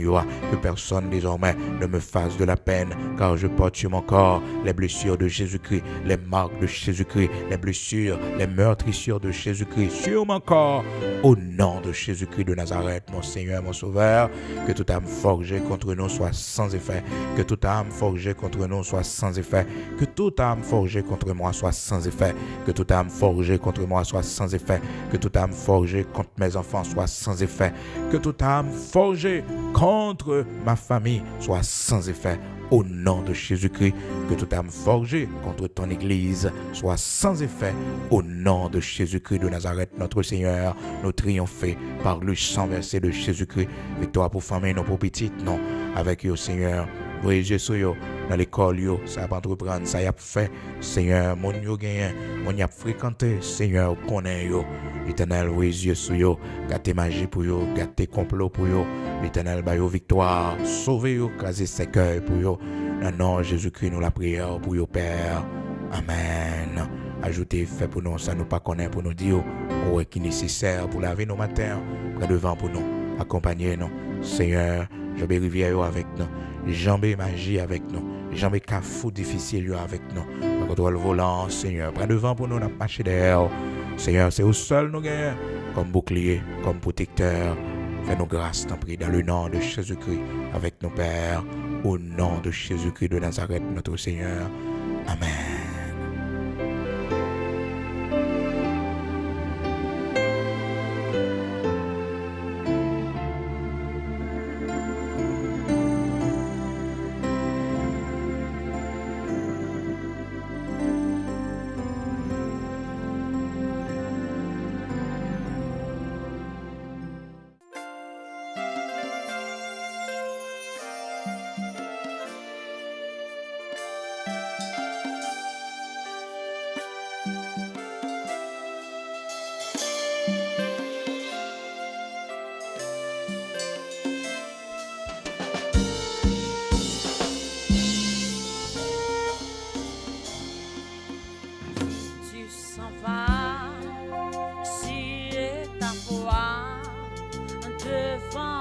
que personne désormais ne me fasse de la peine, car je porte sur mon corps les blessures de Jésus-Christ, les marques de Jésus-Christ, les blessures, les meurtrissures de Jésus-Christ sur mon corps, au nom de Jésus-Christ de Nazareth, mon Seigneur, mon Sauveur, que toute âme forgée contre nous soit sans effet, que toute âme forgée contre nous soit sans effet, que toute âme forgée contre moi soit sans effet, que toute âme forgée contre moi soit sans effet, que toute âme forgée contre mes enfants soit sans effet, que toute âme forgée contre ma famille soit sans effet. Au nom de Jésus-Christ, que toute âme forgée contre ton Église soit sans effet. Au nom de Jésus-Christ de Nazareth, notre Seigneur, nous triompher par le sang versé de Jésus-Christ. Victoire pour famille, non pour petite, non. Avec eux, Seigneur. Voyez Jésus, dans l'école, ça va entreprendre, ça y a fait. Seigneur, mon yo gagné, mon y a fréquenté. Seigneur, connaît yo. L'Éternel, voyez Jésus, gâté magie pour yo, gâté complot pour yo. L'Éternel, ba yo victoire, sauver yo, craser ses cœurs pour yo. Dans le nom de Jésus-Christ, nous la prière pour yo, Père. Amen. Ajoutez, fait pour nous, ça nous pas connaît pour nous dire, ouais, qui est nécessaire pour laver nos matins, près devant pour nous, accompagner nous. Seigneur, Jambé rivière avec nous, Jambé magie avec nous, Jambé cafou difficile avec nous. Contrôle volant, Seigneur, près devant pour nous, n'a marché derrière. Seigneur, c'est au seul nous gagnons, comme bouclier, comme protecteur. Fais-nous grâce, t'en prie, dans le nom de Jésus-Christ, avec nos pères, au nom de Jésus-Christ de Nazareth, notre Seigneur. Amen. Devant